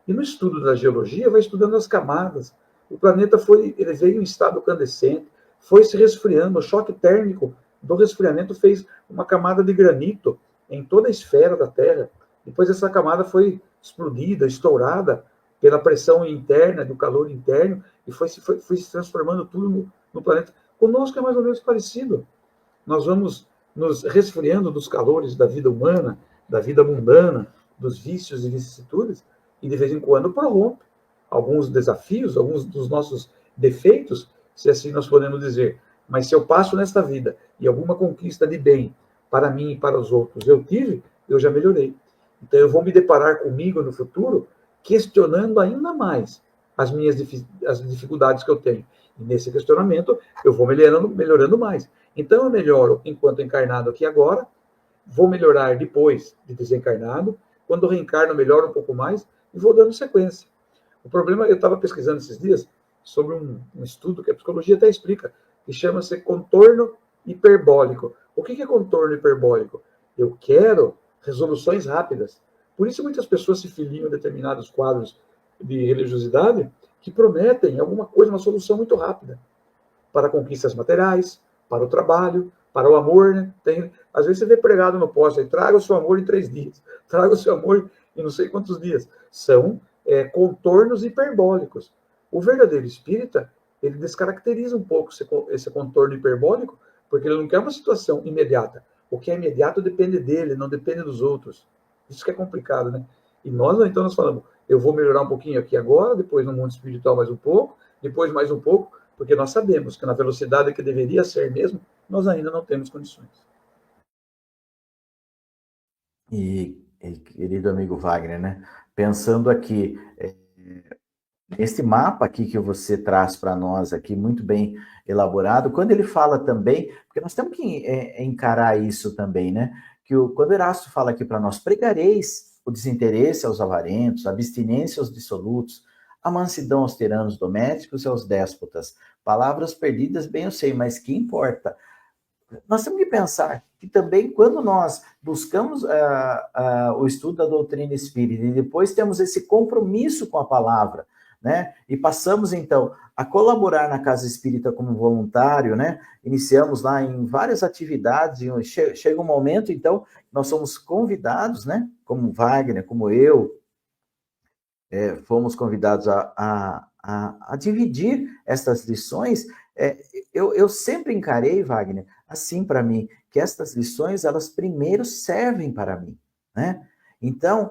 E no estudo da geologia, vai estudando as camadas. O planeta ele veio em estado incandescente, foi se resfriando, o choque térmico do resfriamento fez uma camada de granito em toda a esfera da Terra. Depois essa camada foi explodida, estourada pela pressão interna, do calor interno, e foi se transformando tudo no planeta. Conosco é mais ou menos parecido. Nós vamos nos resfriando dos calores da vida humana, da vida mundana, dos vícios e vicissitudes, e de vez em quando prorrompe alguns desafios, alguns dos nossos defeitos, se assim nós podemos dizer. Mas se eu passo nesta vida e alguma conquista de bem para mim e para os outros eu tive, eu já melhorei. Então eu vou me deparar comigo no futuro questionando ainda mais as dificuldades que eu tenho. E nesse questionamento eu vou melhorando mais. Então eu melhoro enquanto encarnado aqui agora, vou melhorar depois de desencarnado, quando eu reencarno melhoro um pouco mais e vou dando sequência. O problema, eu estava pesquisando esses dias sobre um estudo que a psicologia até explica, que chama-se contorno hiperbólico. O que é contorno hiperbólico? Eu quero resoluções rápidas. Por isso muitas pessoas se filiam a determinados quadros de religiosidade que prometem alguma coisa, uma solução muito rápida para conquistas materiais, para o trabalho, para o amor, né? Às vezes você vê pregado no poste aí, traga o seu amor em 3 dias, traga o seu amor em não sei quantos dias. São contornos hiperbólicos. O verdadeiro espírita, ele descaracteriza um pouco esse contorno hiperbólico, porque ele não quer uma situação imediata. O que é imediato depende dele, não depende dos outros. Isso que é complicado, né? E nós, então, nós falamos, eu vou melhorar um pouquinho aqui agora, depois no mundo espiritual mais um pouco, depois mais um pouco, porque nós sabemos que na velocidade que deveria ser mesmo, nós ainda não temos condições. Querido amigo Wagner, né? Pensando aqui, nesse mapa aqui que você traz para nós aqui, muito bem elaborado, quando ele fala também, porque nós temos que encarar isso também, né? Quando Erasto fala aqui para nós, pregareis o desinteresse aos avarentos, a abstinência aos dissolutos, a mansidão aos tiranos domésticos e aos déspotas. Palavras perdidas, bem eu sei, mas que importa? Nós temos que pensar que também quando nós buscamos o estudo da doutrina espírita e depois temos esse compromisso com a palavra, né? E passamos então a colaborar na Casa Espírita como voluntário, né? Iniciamos lá em várias atividades e chega um momento então nós somos convidados, né? Como Wagner, como eu, fomos convidados a dividir essas lições. Eu sempre encarei, Wagner, assim para mim, que estas lições, elas primeiro servem para mim, né? Então,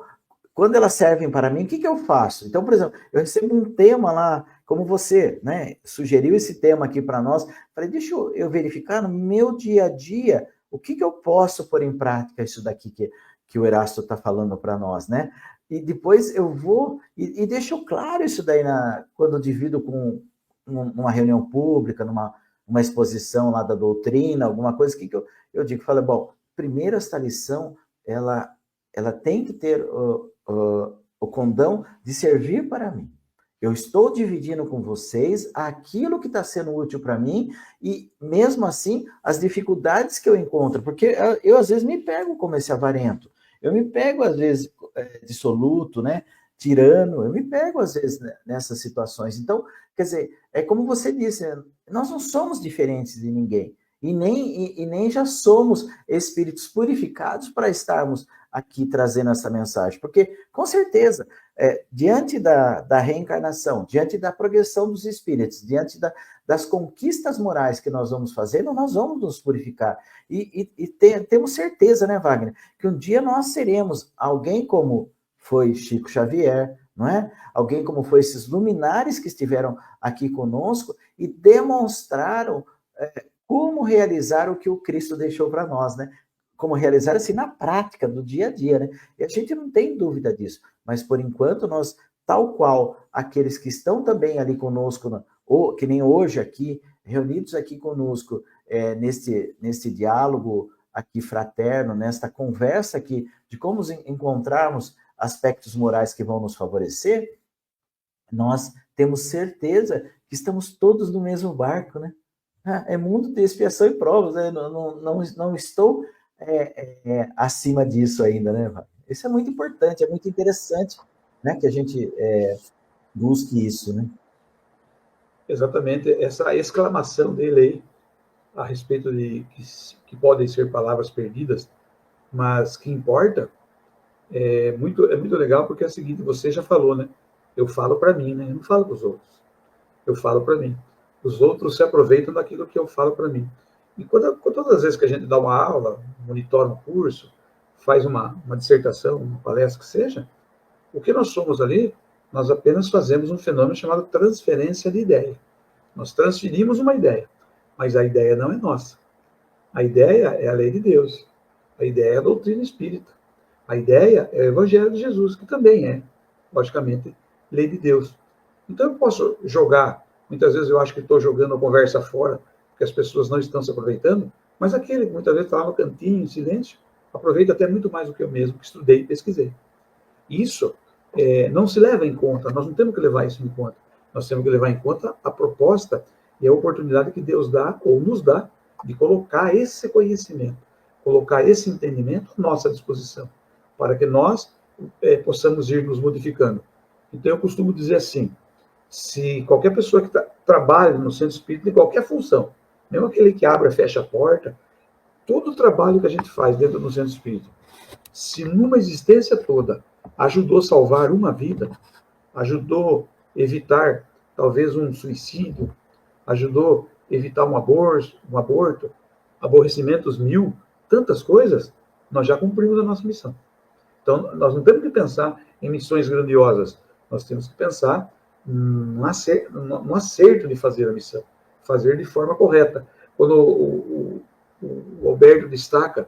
quando elas servem para mim, o que eu faço? Então, por exemplo, eu recebo um tema lá, como você, né, sugeriu esse tema aqui para nós, falei, deixa eu verificar no meu dia a dia, o que eu posso pôr em prática isso daqui que o Erasto está falando para nós, né? E depois eu vou e deixo claro isso daí quando eu divido com numa reunião pública, numa exposição lá da doutrina, alguma coisa, que eu digo? Falo, bom, primeiro esta lição, ela tem que ter o condão de servir para mim. Eu estou dividindo com vocês aquilo que está sendo útil para mim e, mesmo assim, as dificuldades que eu encontro, porque eu, às vezes, me pego como esse avarento, eu me pego, às vezes, dissoluto, né? Tirano, eu me pego, às vezes, nessas situações. Então, quer dizer, é como você disse, nós não somos diferentes de ninguém, e nem já somos espíritos purificados para estarmos aqui trazendo essa mensagem, porque, com certeza, diante da reencarnação, diante da progressão dos espíritos, diante das conquistas morais que nós vamos fazendo, nós vamos nos purificar. E temos certeza, né, Wagner, que um dia nós seremos alguém como foi Chico Xavier, não é? Alguém como foi esses luminares que estiveram aqui conosco e demonstraram como realizar o que o Cristo deixou para nós, né? Como realizar assim na prática, do dia a dia, né? E a gente não tem dúvida disso, mas por enquanto nós, tal qual aqueles que estão também ali conosco, ou que nem hoje aqui, reunidos aqui conosco, neste diálogo aqui fraterno, nesta conversa aqui, de como encontrarmos aspectos morais que vão nos favorecer, nós temos certeza que estamos todos no mesmo barco, né? É mundo de expiação e provas, né? Não estou acima disso ainda, né, Wagner? Isso é muito importante, é muito interessante, né, que a gente busque isso, né? Exatamente, essa exclamação dele aí, a respeito de que podem ser palavras perdidas, mas que importa, é muito legal, porque é o seguinte, você já falou, né? Eu falo para mim, né? Eu não falo para os outros. Eu falo para mim. Os outros se aproveitam daquilo que eu falo para mim. E todas as vezes que a gente dá uma aula, monitora um curso, faz uma dissertação, uma palestra que seja, o que nós somos ali, nós apenas fazemos um fenômeno chamado transferência de ideia. Nós transferimos uma ideia, mas a ideia não é nossa. A ideia é a lei de Deus. A ideia é a doutrina espírita. A ideia é o Evangelho de Jesus, que também é, logicamente, lei de Deus. Então eu posso jogar, muitas vezes eu acho que estou jogando a conversa fora, porque as pessoas não estão se aproveitando, mas aquele que muitas vezes está lá no cantinho, em silêncio, aproveita até muito mais do que eu mesmo, que estudei e pesquisei. Isso não se leva em conta, nós não temos que levar isso em conta. Nós temos que levar em conta a proposta e a oportunidade que Deus dá, ou nos dá, de colocar esse conhecimento, colocar esse entendimento à nossa disposição, para que nós possamos ir nos modificando. Então, eu costumo dizer assim, se qualquer pessoa que trabalha no centro espírita, em qualquer função, mesmo aquele que abre e fecha a porta, todo o trabalho que a gente faz dentro do centro espírita, se numa existência toda ajudou a salvar uma vida, ajudou a evitar talvez um suicídio, ajudou a evitar um aborto, aborrecimentos mil, tantas coisas, nós já cumprimos a nossa missão. Então, nós não temos que pensar em missões grandiosas, nós temos que pensar no acerto de fazer a missão, fazer de forma correta. Quando o Alberto destaca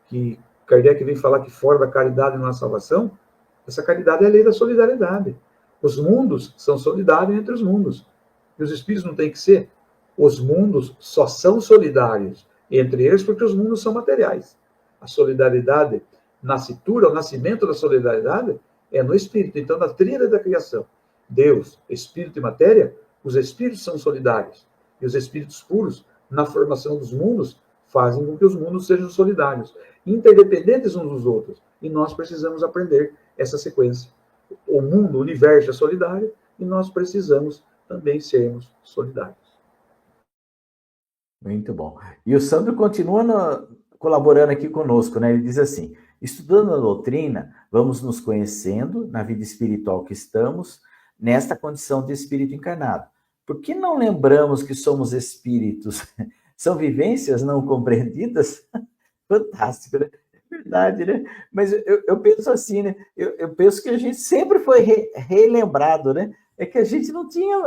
que Kardec vem falar que fora da caridade não há salvação, essa caridade é a lei da solidariedade. Os mundos são solidários entre os mundos. E os espíritos não têm que ser. Os mundos só são solidários entre eles porque os mundos são materiais. A solidariedade, o nascimento da solidariedade é no espírito. Então, na tríade da criação, Deus, espírito e matéria, os espíritos são solidários. E os espíritos puros, na formação dos mundos, fazem com que os mundos sejam solidários, interdependentes uns dos outros. E nós precisamos aprender essa sequência. O mundo, o universo é solidário e nós precisamos também sermos solidários. Muito bom. E o Sandro continua colaborando aqui conosco, né? Ele diz assim: estudando a doutrina, vamos nos conhecendo na vida espiritual que estamos, nesta condição de espírito encarnado. Por que não lembramos que somos espíritos? São vivências não compreendidas? Fantástico, né? É verdade, né? Mas eu penso assim, né? Eu penso que a gente sempre foi relembrado, né? É que a gente não tinha,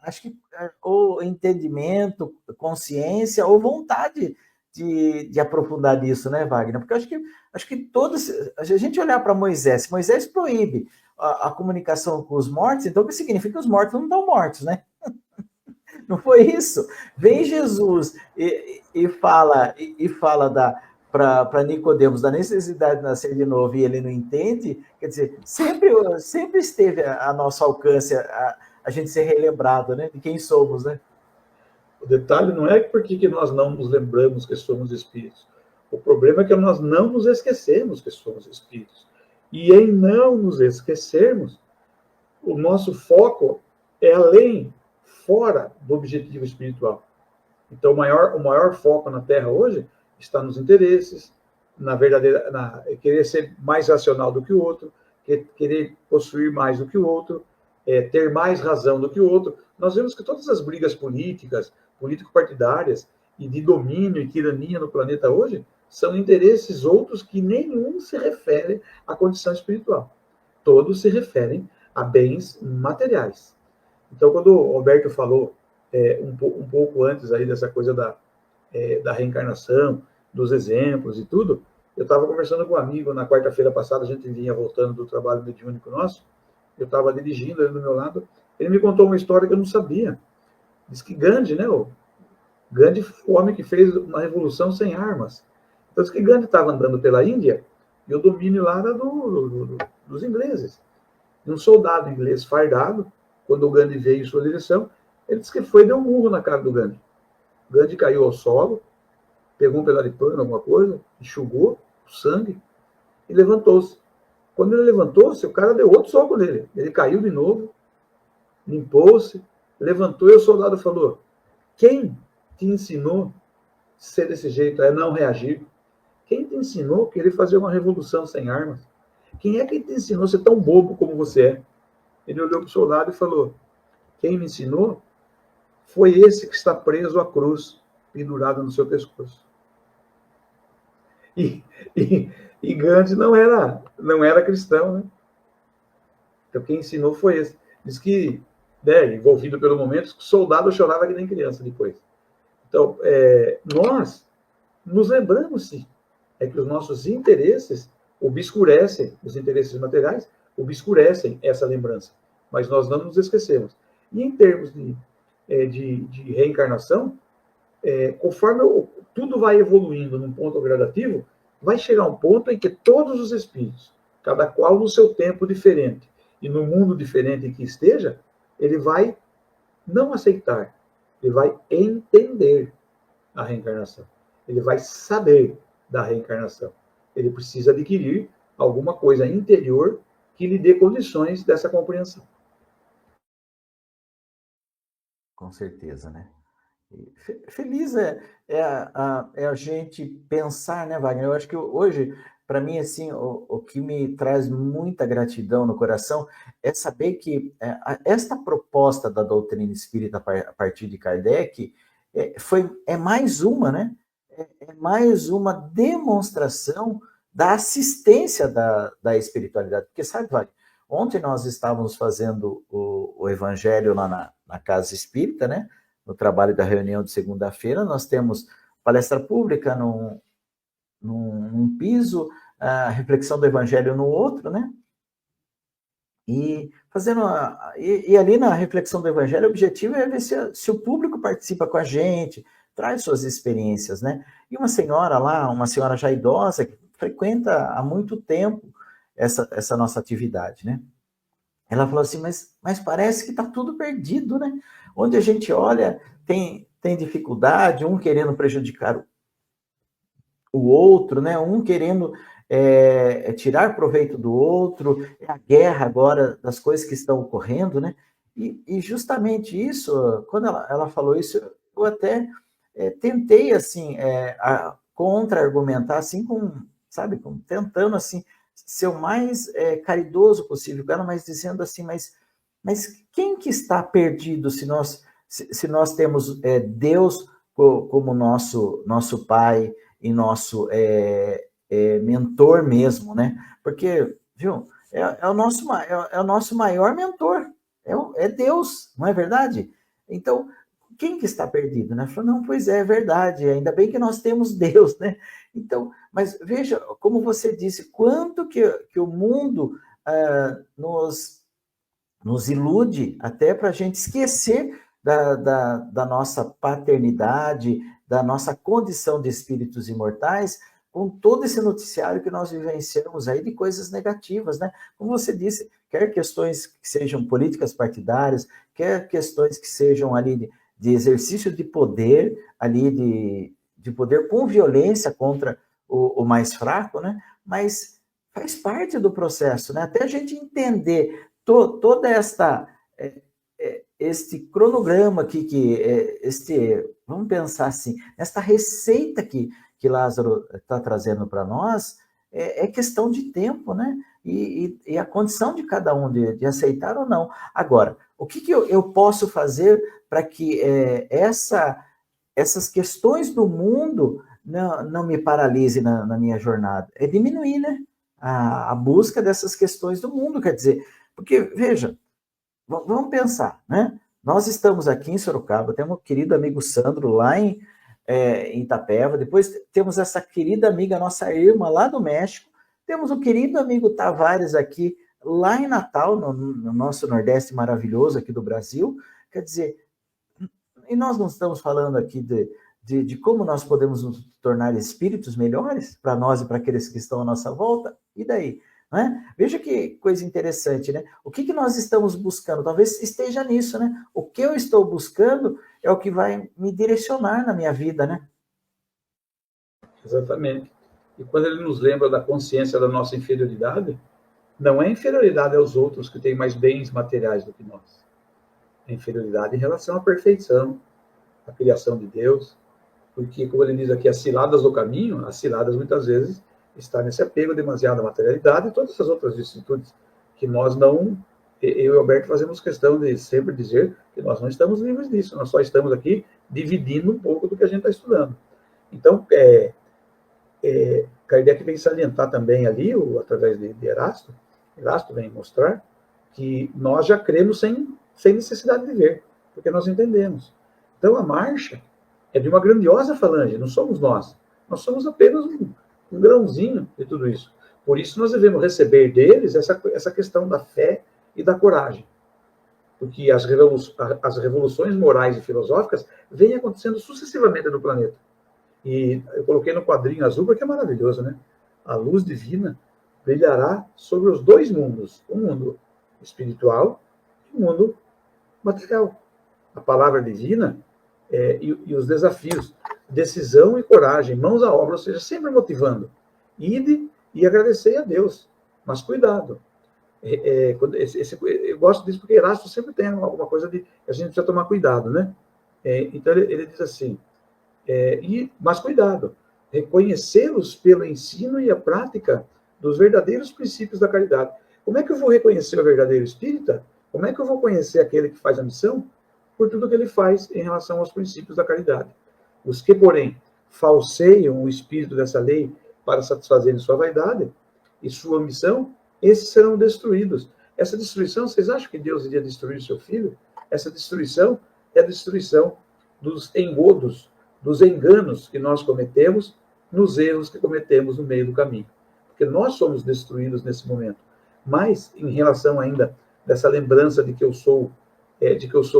acho que, ou entendimento, consciência, ou vontade de aprofundar nisso, né, Wagner? Porque acho que todos, a gente olhar para Moisés, Moisés proíbe a comunicação com os mortos, então o que significa que os mortos não estão mortos, né? Não foi isso? Vem Jesus e fala para Nicodemos da necessidade de nascer de novo e ele não entende, quer dizer, sempre esteve a nosso alcance a gente ser relembrado, né, de quem somos, né? O detalhe não é porque nós não nos lembramos que somos espíritos. O problema é que nós não nos esquecemos que somos espíritos. E em não nos esquecermos, o nosso foco é além, fora do objetivo espiritual. Então, o maior foco na Terra hoje está nos interesses, querer ser mais racional do que o outro, querer possuir mais do que o outro, ter mais razão do que o outro. Nós vemos que todas as brigas políticas, político-partidárias e de domínio e tirania no planeta hoje são interesses outros que nenhum se refere à condição espiritual. Todos se referem a bens materiais. Então, quando o Alberto falou um pouco antes aí dessa coisa da reencarnação, dos exemplos e tudo, eu estava conversando com um amigo na quarta-feira passada, a gente vinha voltando do trabalho mediúnico nosso, eu estava dirigindo ele do meu lado, ele me contou uma história que eu não sabia. Diz que Gandhi, né, Gandhi foi o homem que fez uma revolução sem armas. Então, diz que Gandhi estava andando pela Índia e o domínio lá era dos ingleses. E um soldado inglês fardado, quando o Gandhi veio em sua direção, ele disse que foi e deu um murro na cara do Gandhi. O Gandhi caiu ao solo, pegou um pedaço de pano, alguma coisa, enxugou o sangue e levantou-se. Quando ele levantou-se, o cara deu outro soco nele. Ele caiu de novo, limpou-se, levantou e o soldado falou: quem te ensinou a ser desse jeito, a não reagir? Quem te ensinou a querer fazer uma revolução sem armas? Quem é que te ensinou a ser tão bobo como você é? Ele olhou para o soldado e falou: quem me ensinou foi esse que está preso à cruz, pendurado no seu pescoço. E Gandhi não era cristão, né? Então quem ensinou foi esse. Diz que, envolvido pelo momento, o soldado chorava que nem criança depois. Então, nós nos lembramos, sim, que os nossos interesses obscurecem, os interesses materiais obscurecem essa lembrança, mas nós não nos esquecemos. E em termos de reencarnação, conforme tudo vai evoluindo num ponto gradativo, vai chegar um ponto em que todos os espíritos, cada qual no seu tempo diferente e no mundo diferente em que esteja, ele vai não aceitar, ele vai entender a reencarnação. Ele vai saber da reencarnação. Ele precisa adquirir alguma coisa interior que lhe dê condições dessa compreensão. Com certeza, né? Feliz é a gente pensar, né, Wagner? Eu acho que hoje, para mim, assim, o que me traz muita gratidão no coração é saber que esta proposta da doutrina espírita a partir de Kardec é mais uma, né? É mais uma demonstração da assistência da espiritualidade. Porque, sabe, Wagner, ontem nós estávamos fazendo o evangelho lá na Casa Espírita, né? No trabalho da reunião de segunda-feira, nós temos palestra pública num piso, a reflexão do evangelho no outro, né? E ali na reflexão do evangelho, o objetivo é ver se o público participa com a gente, traz suas experiências, né? E uma senhora lá, uma senhora já idosa, que frequenta há muito tempo essa nossa atividade, né? Ela falou assim, mas parece que está tudo perdido, né? Onde a gente olha, tem dificuldade, um querendo prejudicar o outro, né? Um querendo tirar proveito do outro, é a guerra agora das coisas que estão ocorrendo, né? E justamente isso, quando ela falou isso, eu até tentei, assim, contra-argumentar, assim, sabe, tentando, assim, ser o mais caridoso possível com ela, mas dizendo assim, mas quem que está perdido se nós temos Deus como nosso Pai e nosso mentor mesmo, né? Porque, viu, é o nosso maior mentor, é Deus, não é verdade? Então, quem que está perdido, né? Falou, não, pois é verdade, ainda bem que nós temos Deus, né? Então, mas veja, como você disse, quanto que o mundo nos ilude até para a gente esquecer da nossa paternidade, da nossa condição de espíritos imortais, com todo esse noticiário que nós vivenciamos aí de coisas negativas, né? Como você disse, quer questões que sejam políticas partidárias, quer questões que sejam ali de exercício de poder, ali de poder com violência contra o mais fraco, né? Mas faz parte do processo, né? Até a gente entender toda este cronograma aqui, vamos pensar assim, esta receita que Lázaro está trazendo para nós, é questão de tempo, né? E a condição de cada um de aceitar ou não. Agora, o que eu posso fazer para que essas questões do mundo não me paralisem na minha jornada? É diminuir, né? A busca dessas questões do mundo, quer dizer, porque, veja, vamos pensar, né? Nós estamos aqui em Sorocaba, temos um querido amigo Sandro lá em Itapeva, depois temos essa querida amiga, nossa irmã lá do México, temos o querido amigo Tavares aqui, lá em Natal, no nosso Nordeste maravilhoso aqui do Brasil, quer dizer, e nós não estamos falando aqui de como nós podemos nos tornar espíritos melhores para nós e para aqueles que estão à nossa volta, e daí? Né? Veja que coisa interessante, né? O que nós estamos buscando? Talvez esteja nisso, né? O que eu estou buscando é o que vai me direcionar na minha vida, né? Exatamente. E quando ele nos lembra da consciência da nossa inferioridade, não é inferioridade aos outros que têm mais bens materiais do que nós. É inferioridade em relação à perfeição, à criação de Deus, porque, como ele diz aqui, as ciladas do caminho, as ciladas muitas vezes está nesse apego demasiado à materialidade e todas essas outras vicissitudes que nós não, eu e o Alberto fazemos questão de sempre dizer que nós não estamos livres disso, nós só estamos aqui dividindo um pouco do que a gente está estudando. Então, Kardec vem salientar também ali, através de Erasto vem mostrar que nós já cremos sem necessidade de ver, porque nós entendemos. Então, a marcha é de uma grandiosa falange, não somos nós somos apenas um grãozinho de tudo isso. Por isso, nós devemos receber deles essa questão da fé e da coragem. Porque as revoluções morais e filosóficas vêm acontecendo sucessivamente no planeta. E eu coloquei no quadrinho azul porque é maravilhoso, né? A luz divina brilhará sobre os dois mundos, o mundo espiritual e o mundo material. A palavra divina e os desafios, decisão e coragem, mãos à obra, ou seja, sempre motivando. Ide e agradecer a Deus, mas cuidado. Eu gosto disso porque Erasto sempre tem alguma coisa que a gente precisa tomar cuidado, né? Então ele diz assim, mas cuidado, reconhecê-los pelo ensino e a prática dos verdadeiros princípios da caridade. Como é que eu vou reconhecer o verdadeiro espírita? Como é que eu vou conhecer aquele que faz a missão? Por tudo que ele faz em relação aos princípios da caridade. Os que, porém, falseiam o espírito dessa lei para satisfazerem sua vaidade e sua missão, esses serão destruídos. Essa destruição, vocês acham que Deus iria destruir o seu filho? Essa destruição é a destruição dos engodos, dos enganos que nós cometemos, nos erros que cometemos no meio do caminho. Porque nós somos destruídos nesse momento. Mas, em relação ainda dessa lembrança de que eu sou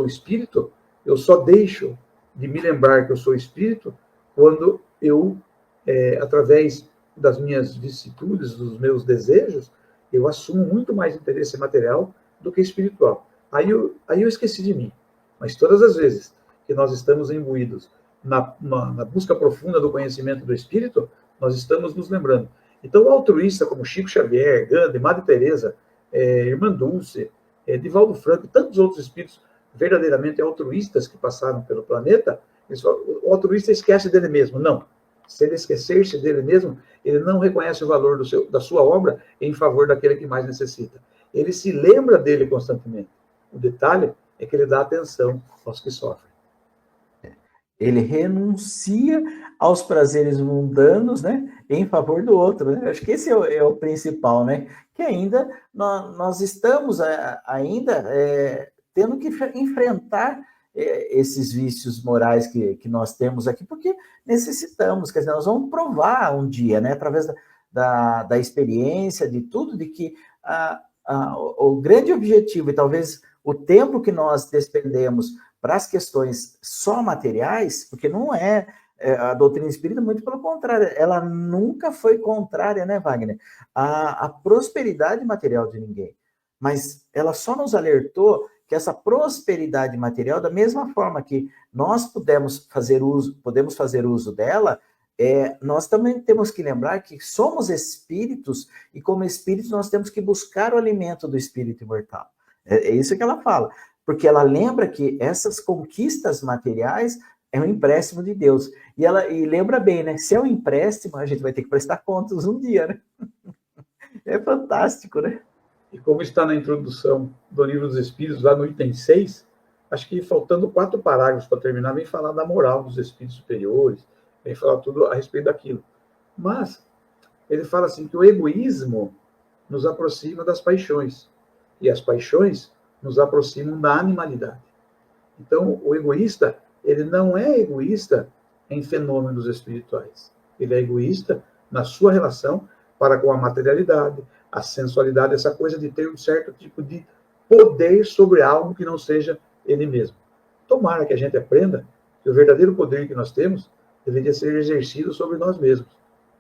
espírito, eu só deixo de me lembrar que eu sou espírito quando eu, através das minhas vicissitudes, dos meus desejos, eu assumo muito mais interesse material do que espiritual. Aí eu esqueci de mim. Mas todas as vezes que nós estamos imbuídos na busca profunda do conhecimento do espírito, nós estamos nos lembrando. Então, o altruísta como Chico Xavier, Gandhi, Madre Teresa, Irmã Dulce, Divaldo Franco e tantos outros espíritos verdadeiramente altruístas que passaram pelo planeta, o altruísta esquece dele mesmo. Não. Se ele esquecer-se dele mesmo, ele não reconhece o valor da sua obra em favor daquele que mais necessita. Ele se lembra dele constantemente. O detalhe é que ele dá atenção aos que sofrem. Ele renuncia aos prazeres mundanos, né, em favor do outro, né? Acho que esse é o principal, né? Que ainda nós estamos ainda tendo que enfrentar esses vícios morais que nós temos aqui, porque necessitamos, quer dizer, nós vamos provar um dia, né, através da experiência, de tudo, de que o grande objetivo, e talvez o tempo que nós despendemos para as questões só materiais, porque não a doutrina espírita, muito pelo contrário, ela nunca foi contrária, né, Wagner, à prosperidade material de ninguém. Mas ela só nos alertou que essa prosperidade material, da mesma forma que nós podemos fazer uso dela, nós também temos que lembrar que somos espíritos, e como espíritos nós temos que buscar o alimento do espírito imortal. É isso que ela fala. Porque ela lembra que essas conquistas materiais é um empréstimo de Deus. E lembra bem, né? Se é um empréstimo, a gente vai ter que prestar contas um dia, né? É fantástico, né? E como está na introdução do Livro dos Espíritos, lá no item 6, acho que faltando 4 parágrafos para terminar, vem falar da moral dos espíritos superiores, vem falar tudo a respeito daquilo. Mas ele fala assim que o egoísmo nos aproxima das paixões. E as paixões nos aproximam da animalidade. Então, o egoísta, ele não é egoísta em fenômenos espirituais. Ele é egoísta na sua relação para com a materialidade, a sensualidade, essa coisa de ter um certo tipo de poder sobre algo que não seja ele mesmo. Tomara que a gente aprenda que o verdadeiro poder que nós temos deveria ser exercido sobre nós mesmos,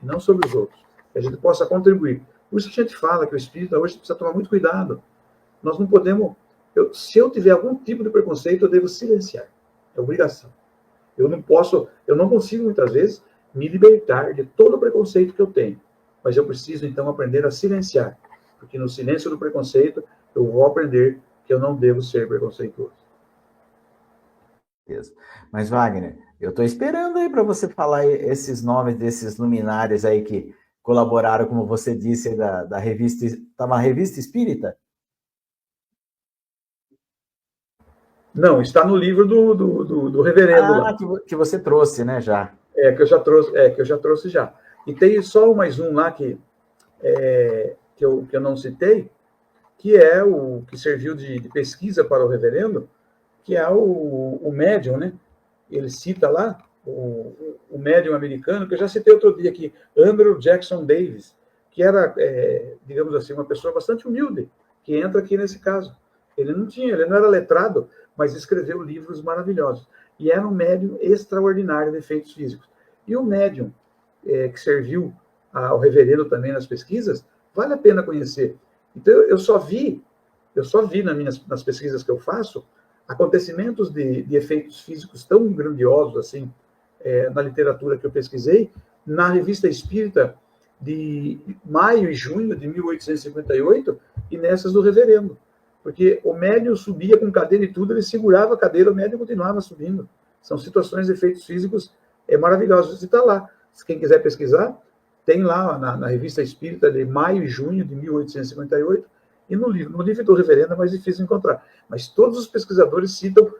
e não sobre os outros. Que a gente possa contribuir. Por isso que a gente fala que o espírito hoje precisa tomar muito cuidado. Nós não podemos... se eu tiver algum tipo de preconceito, eu devo silenciar. É obrigação. Eu não consigo, muitas vezes, me libertar de todo o preconceito que eu tenho. Mas eu preciso, então, aprender a silenciar. Porque no silêncio do preconceito, eu vou aprender que eu não devo ser preconceituoso. Mas, Wagner, eu estou esperando aí para você falar esses nomes desses luminares aí que colaboraram, como você disse, da revista... Está uma revista espírita? Não, está no livro do reverendo lá. Que você trouxe, né, já. Que eu já trouxe já. E tem só mais um lá que eu não citei, que é o que serviu de pesquisa para o reverendo, que é o médium, né? Ele cita lá o médium americano, que eu já citei outro dia aqui, Andrew Jackson Davis, que era, digamos assim, uma pessoa bastante humilde, que entra aqui nesse caso. Ele não era letrado, mas escreveu livros maravilhosos. E era um médium extraordinário de efeitos físicos. E o médium que serviu ao reverendo também nas pesquisas, vale a pena conhecer. Então, eu só vi nas pesquisas que eu faço, acontecimentos de efeitos físicos tão grandiosos assim, na literatura que eu pesquisei, na Revista Espírita de maio e junho de 1858, e nessas do reverendo. Porque o médium subia com cadeira e tudo, ele segurava a cadeira, o médium continuava subindo. São situações de efeitos físicos maravilhosos. E está lá, quem quiser pesquisar, tem lá na Revista Espírita de maio e junho de 1858, e no livro do Reverendo é mais difícil encontrar. Mas todos os pesquisadores citam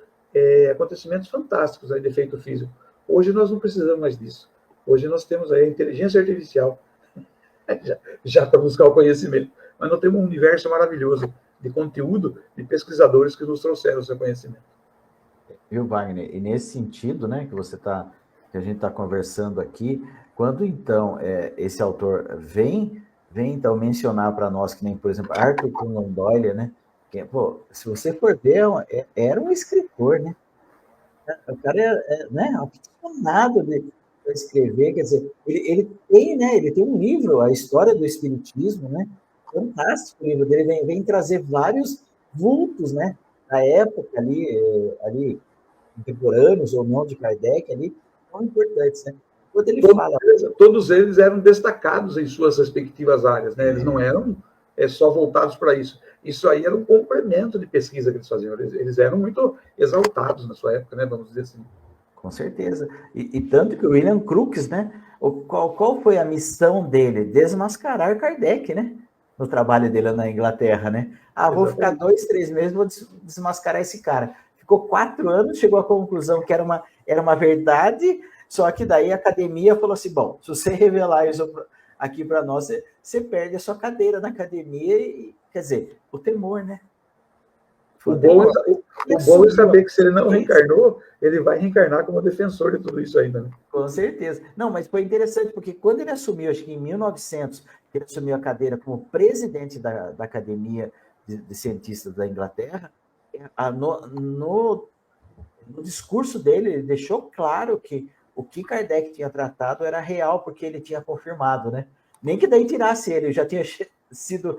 acontecimentos fantásticos aí de efeito físico. Hoje nós não precisamos mais disso. Hoje nós temos aí a inteligência artificial já para buscar o conhecimento. Mas nós temos um universo maravilhoso de conteúdo de pesquisadores que nos trouxeram o seu conhecimento. Viu, Wagner? E nesse sentido, né, que a gente está conversando aqui, quando então esse autor vem então mencionar para nós, que nem, por exemplo, Arthur Conan Doyle, né? Que, pô, se você for ver, era um escritor, né? O cara né, aficionado de escrever, quer dizer, ele tem um livro, A História do Espiritismo, né? Fantástico o livro dele, vem trazer vários vultos, né? Da época ali contemporâneos ou não de Kardec ali, tão importantes, né? Quando ele fala... Todos eles eram destacados em suas respectivas áreas, né? Eles não eram só voltados para isso. Isso aí era um complemento de pesquisa que eles faziam. Eles eram muito exaltados na sua época, né? Vamos dizer assim. Com certeza. E tanto que o William Crookes, né? Qual foi a missão dele? Desmascarar Kardec, né? No trabalho dele na Inglaterra, né? Vou ficar 2, 3 meses, vou desmascarar esse cara. Ficou 4 anos, chegou à conclusão que era uma verdade, só que daí a academia falou assim, bom, se você revelar isso aqui para nós, você perde a sua cadeira na academia, e, quer dizer, o temor, né? O bom é saber que se ele não reencarnou, ele vai reencarnar como defensor de tudo isso ainda, né? Com certeza. Não, mas foi interessante, porque quando ele assumiu, acho que em 1900, ele assumiu a cadeira como presidente da Academia de Cientistas da Inglaterra, no discurso dele, ele deixou claro que o que Kardec tinha tratado era real, porque ele tinha confirmado, né? Nem que daí tirasse ele, já tinha sido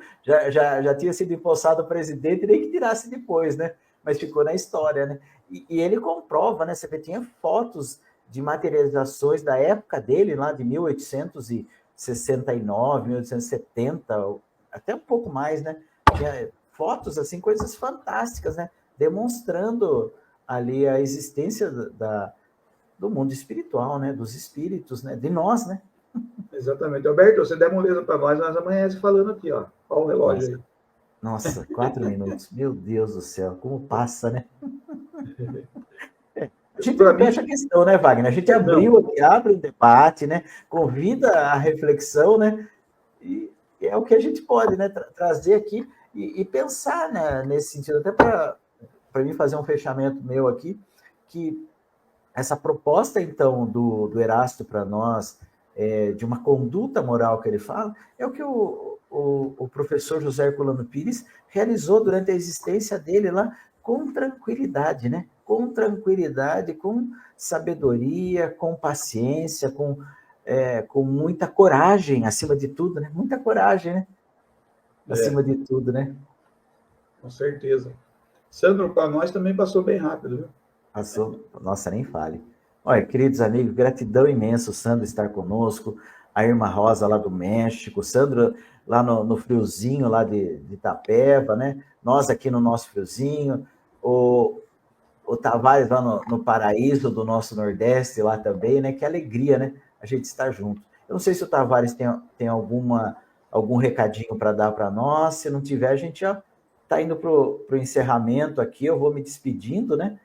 empossado presidente, nem que tirasse depois, né? Mas ficou na história, né? E ele comprova, né? Você vê, tinha fotos de materializações da época dele, lá de 1869, 1870, até um pouco mais, né? Tinha fotos, assim, coisas fantásticas, né? Demonstrando ali a existência do mundo espiritual, né? Dos espíritos, né? De nós, né? Exatamente. Alberto, você der moleza para nós amanhece falando aqui, ó. Olha o relógio aí. Nossa, 4 minutos. Meu Deus do céu, como passa, né? A gente não fecha a questão, né, Wagner? A gente abre o debate, né? Convida a reflexão, né? E é o que a gente pode, né? Trazer aqui e pensar, né, nesse sentido, até para mim fazer um fechamento meu aqui, que essa proposta, então, do Erasto para nós, de uma conduta moral que ele fala, é o que o professor José Herculano Pires realizou durante a existência dele lá, com tranquilidade, né? Com tranquilidade, com sabedoria, com paciência, com muita coragem, acima de tudo, né? Muita coragem, né? Acima de tudo, né? Com certeza. Sandro, para nós também passou bem rápido, viu? Passou, nossa, nem fale. Olha, queridos amigos, gratidão imensa o Sandro estar conosco, a Irmã Rosa lá do México, o Sandro lá no friozinho lá de Itapeva, né? Nós aqui no nosso friozinho, o Tavares lá no paraíso do nosso Nordeste lá também, né? Que alegria, né? A gente estar junto. Eu não sei se o Tavares tem algum recadinho para dar para nós, se não tiver, a gente já está indo para o encerramento aqui, eu vou me despedindo, né?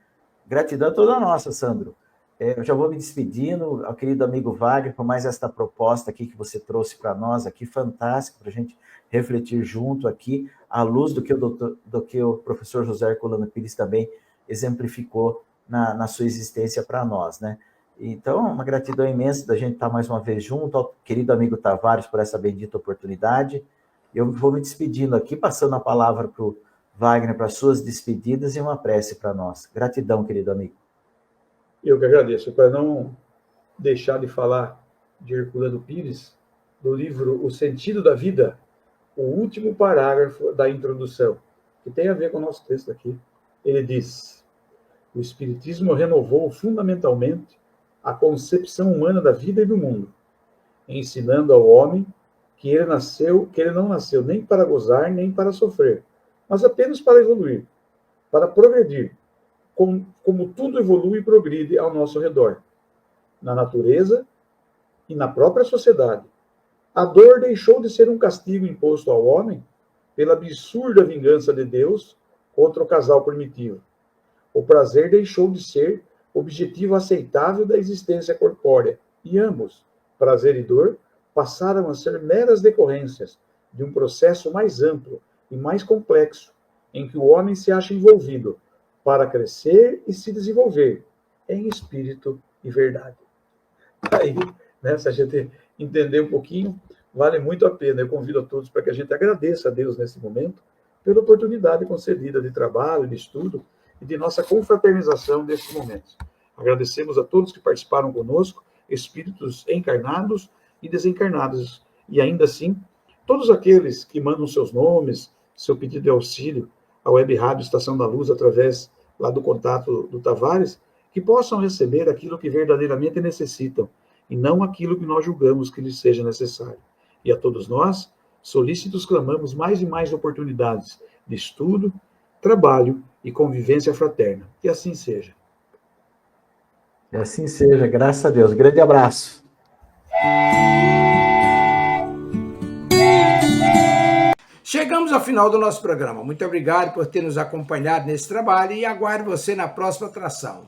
Gratidão toda nossa, Sandro. Eu já vou me despedindo, ao querido amigo Wagner, por mais esta proposta aqui que você trouxe para nós, aqui, fantástico, para a gente refletir junto aqui, à luz do que o professor José Herculano Pires também exemplificou na sua existência para nós, né? Então, uma gratidão imensa da gente estar mais uma vez junto, ao querido amigo Tavares, por essa bendita oportunidade. Eu vou me despedindo aqui, passando a palavra para o Wagner, para suas despedidas e uma prece para nós. Gratidão, querido amigo. Eu que agradeço. Para não deixar de falar de Herculano Pires, do livro O Sentido da Vida, o último parágrafo da introdução, que tem a ver com o nosso texto aqui. Ele diz: o Espiritismo renovou fundamentalmente a concepção humana da vida e do mundo, ensinando ao homem que ele não nasceu nem para gozar, nem para sofrer, mas apenas para evoluir, para progredir, como tudo evolui e progride ao nosso redor, na natureza, e na própria sociedade. A dor deixou de ser um castigo imposto ao homem pela absurda vingança de Deus contra o casal primitivo. O prazer deixou de ser objetivo aceitável da existência corpórea, e ambos, prazer e dor, passaram a ser meras decorrências de um processo mais amplo e mais complexo, em que o homem se acha envolvido para crescer e se desenvolver em espírito e verdade. Aí, né, se a gente entender um pouquinho, vale muito a pena. Eu convido a todos para que a gente agradeça a Deus nesse momento pela oportunidade concedida de trabalho, de estudo e de nossa confraternização nesses momentos. Agradecemos a todos que participaram conosco, espíritos encarnados e desencarnados, e ainda assim, todos aqueles que mandam seus nomes, seu pedido de auxílio à Web Rádio Estação da Luz, através lá do contato do Tavares, que possam receber aquilo que verdadeiramente necessitam, e não aquilo que nós julgamos que lhes seja necessário. E a todos nós, solícitos, clamamos mais e mais oportunidades de estudo, trabalho e convivência fraterna. Que assim seja. Que assim seja, graças a Deus. Grande abraço. Chegamos ao final do nosso programa. Muito obrigado por ter nos acompanhado nesse trabalho e aguardo você na próxima atração.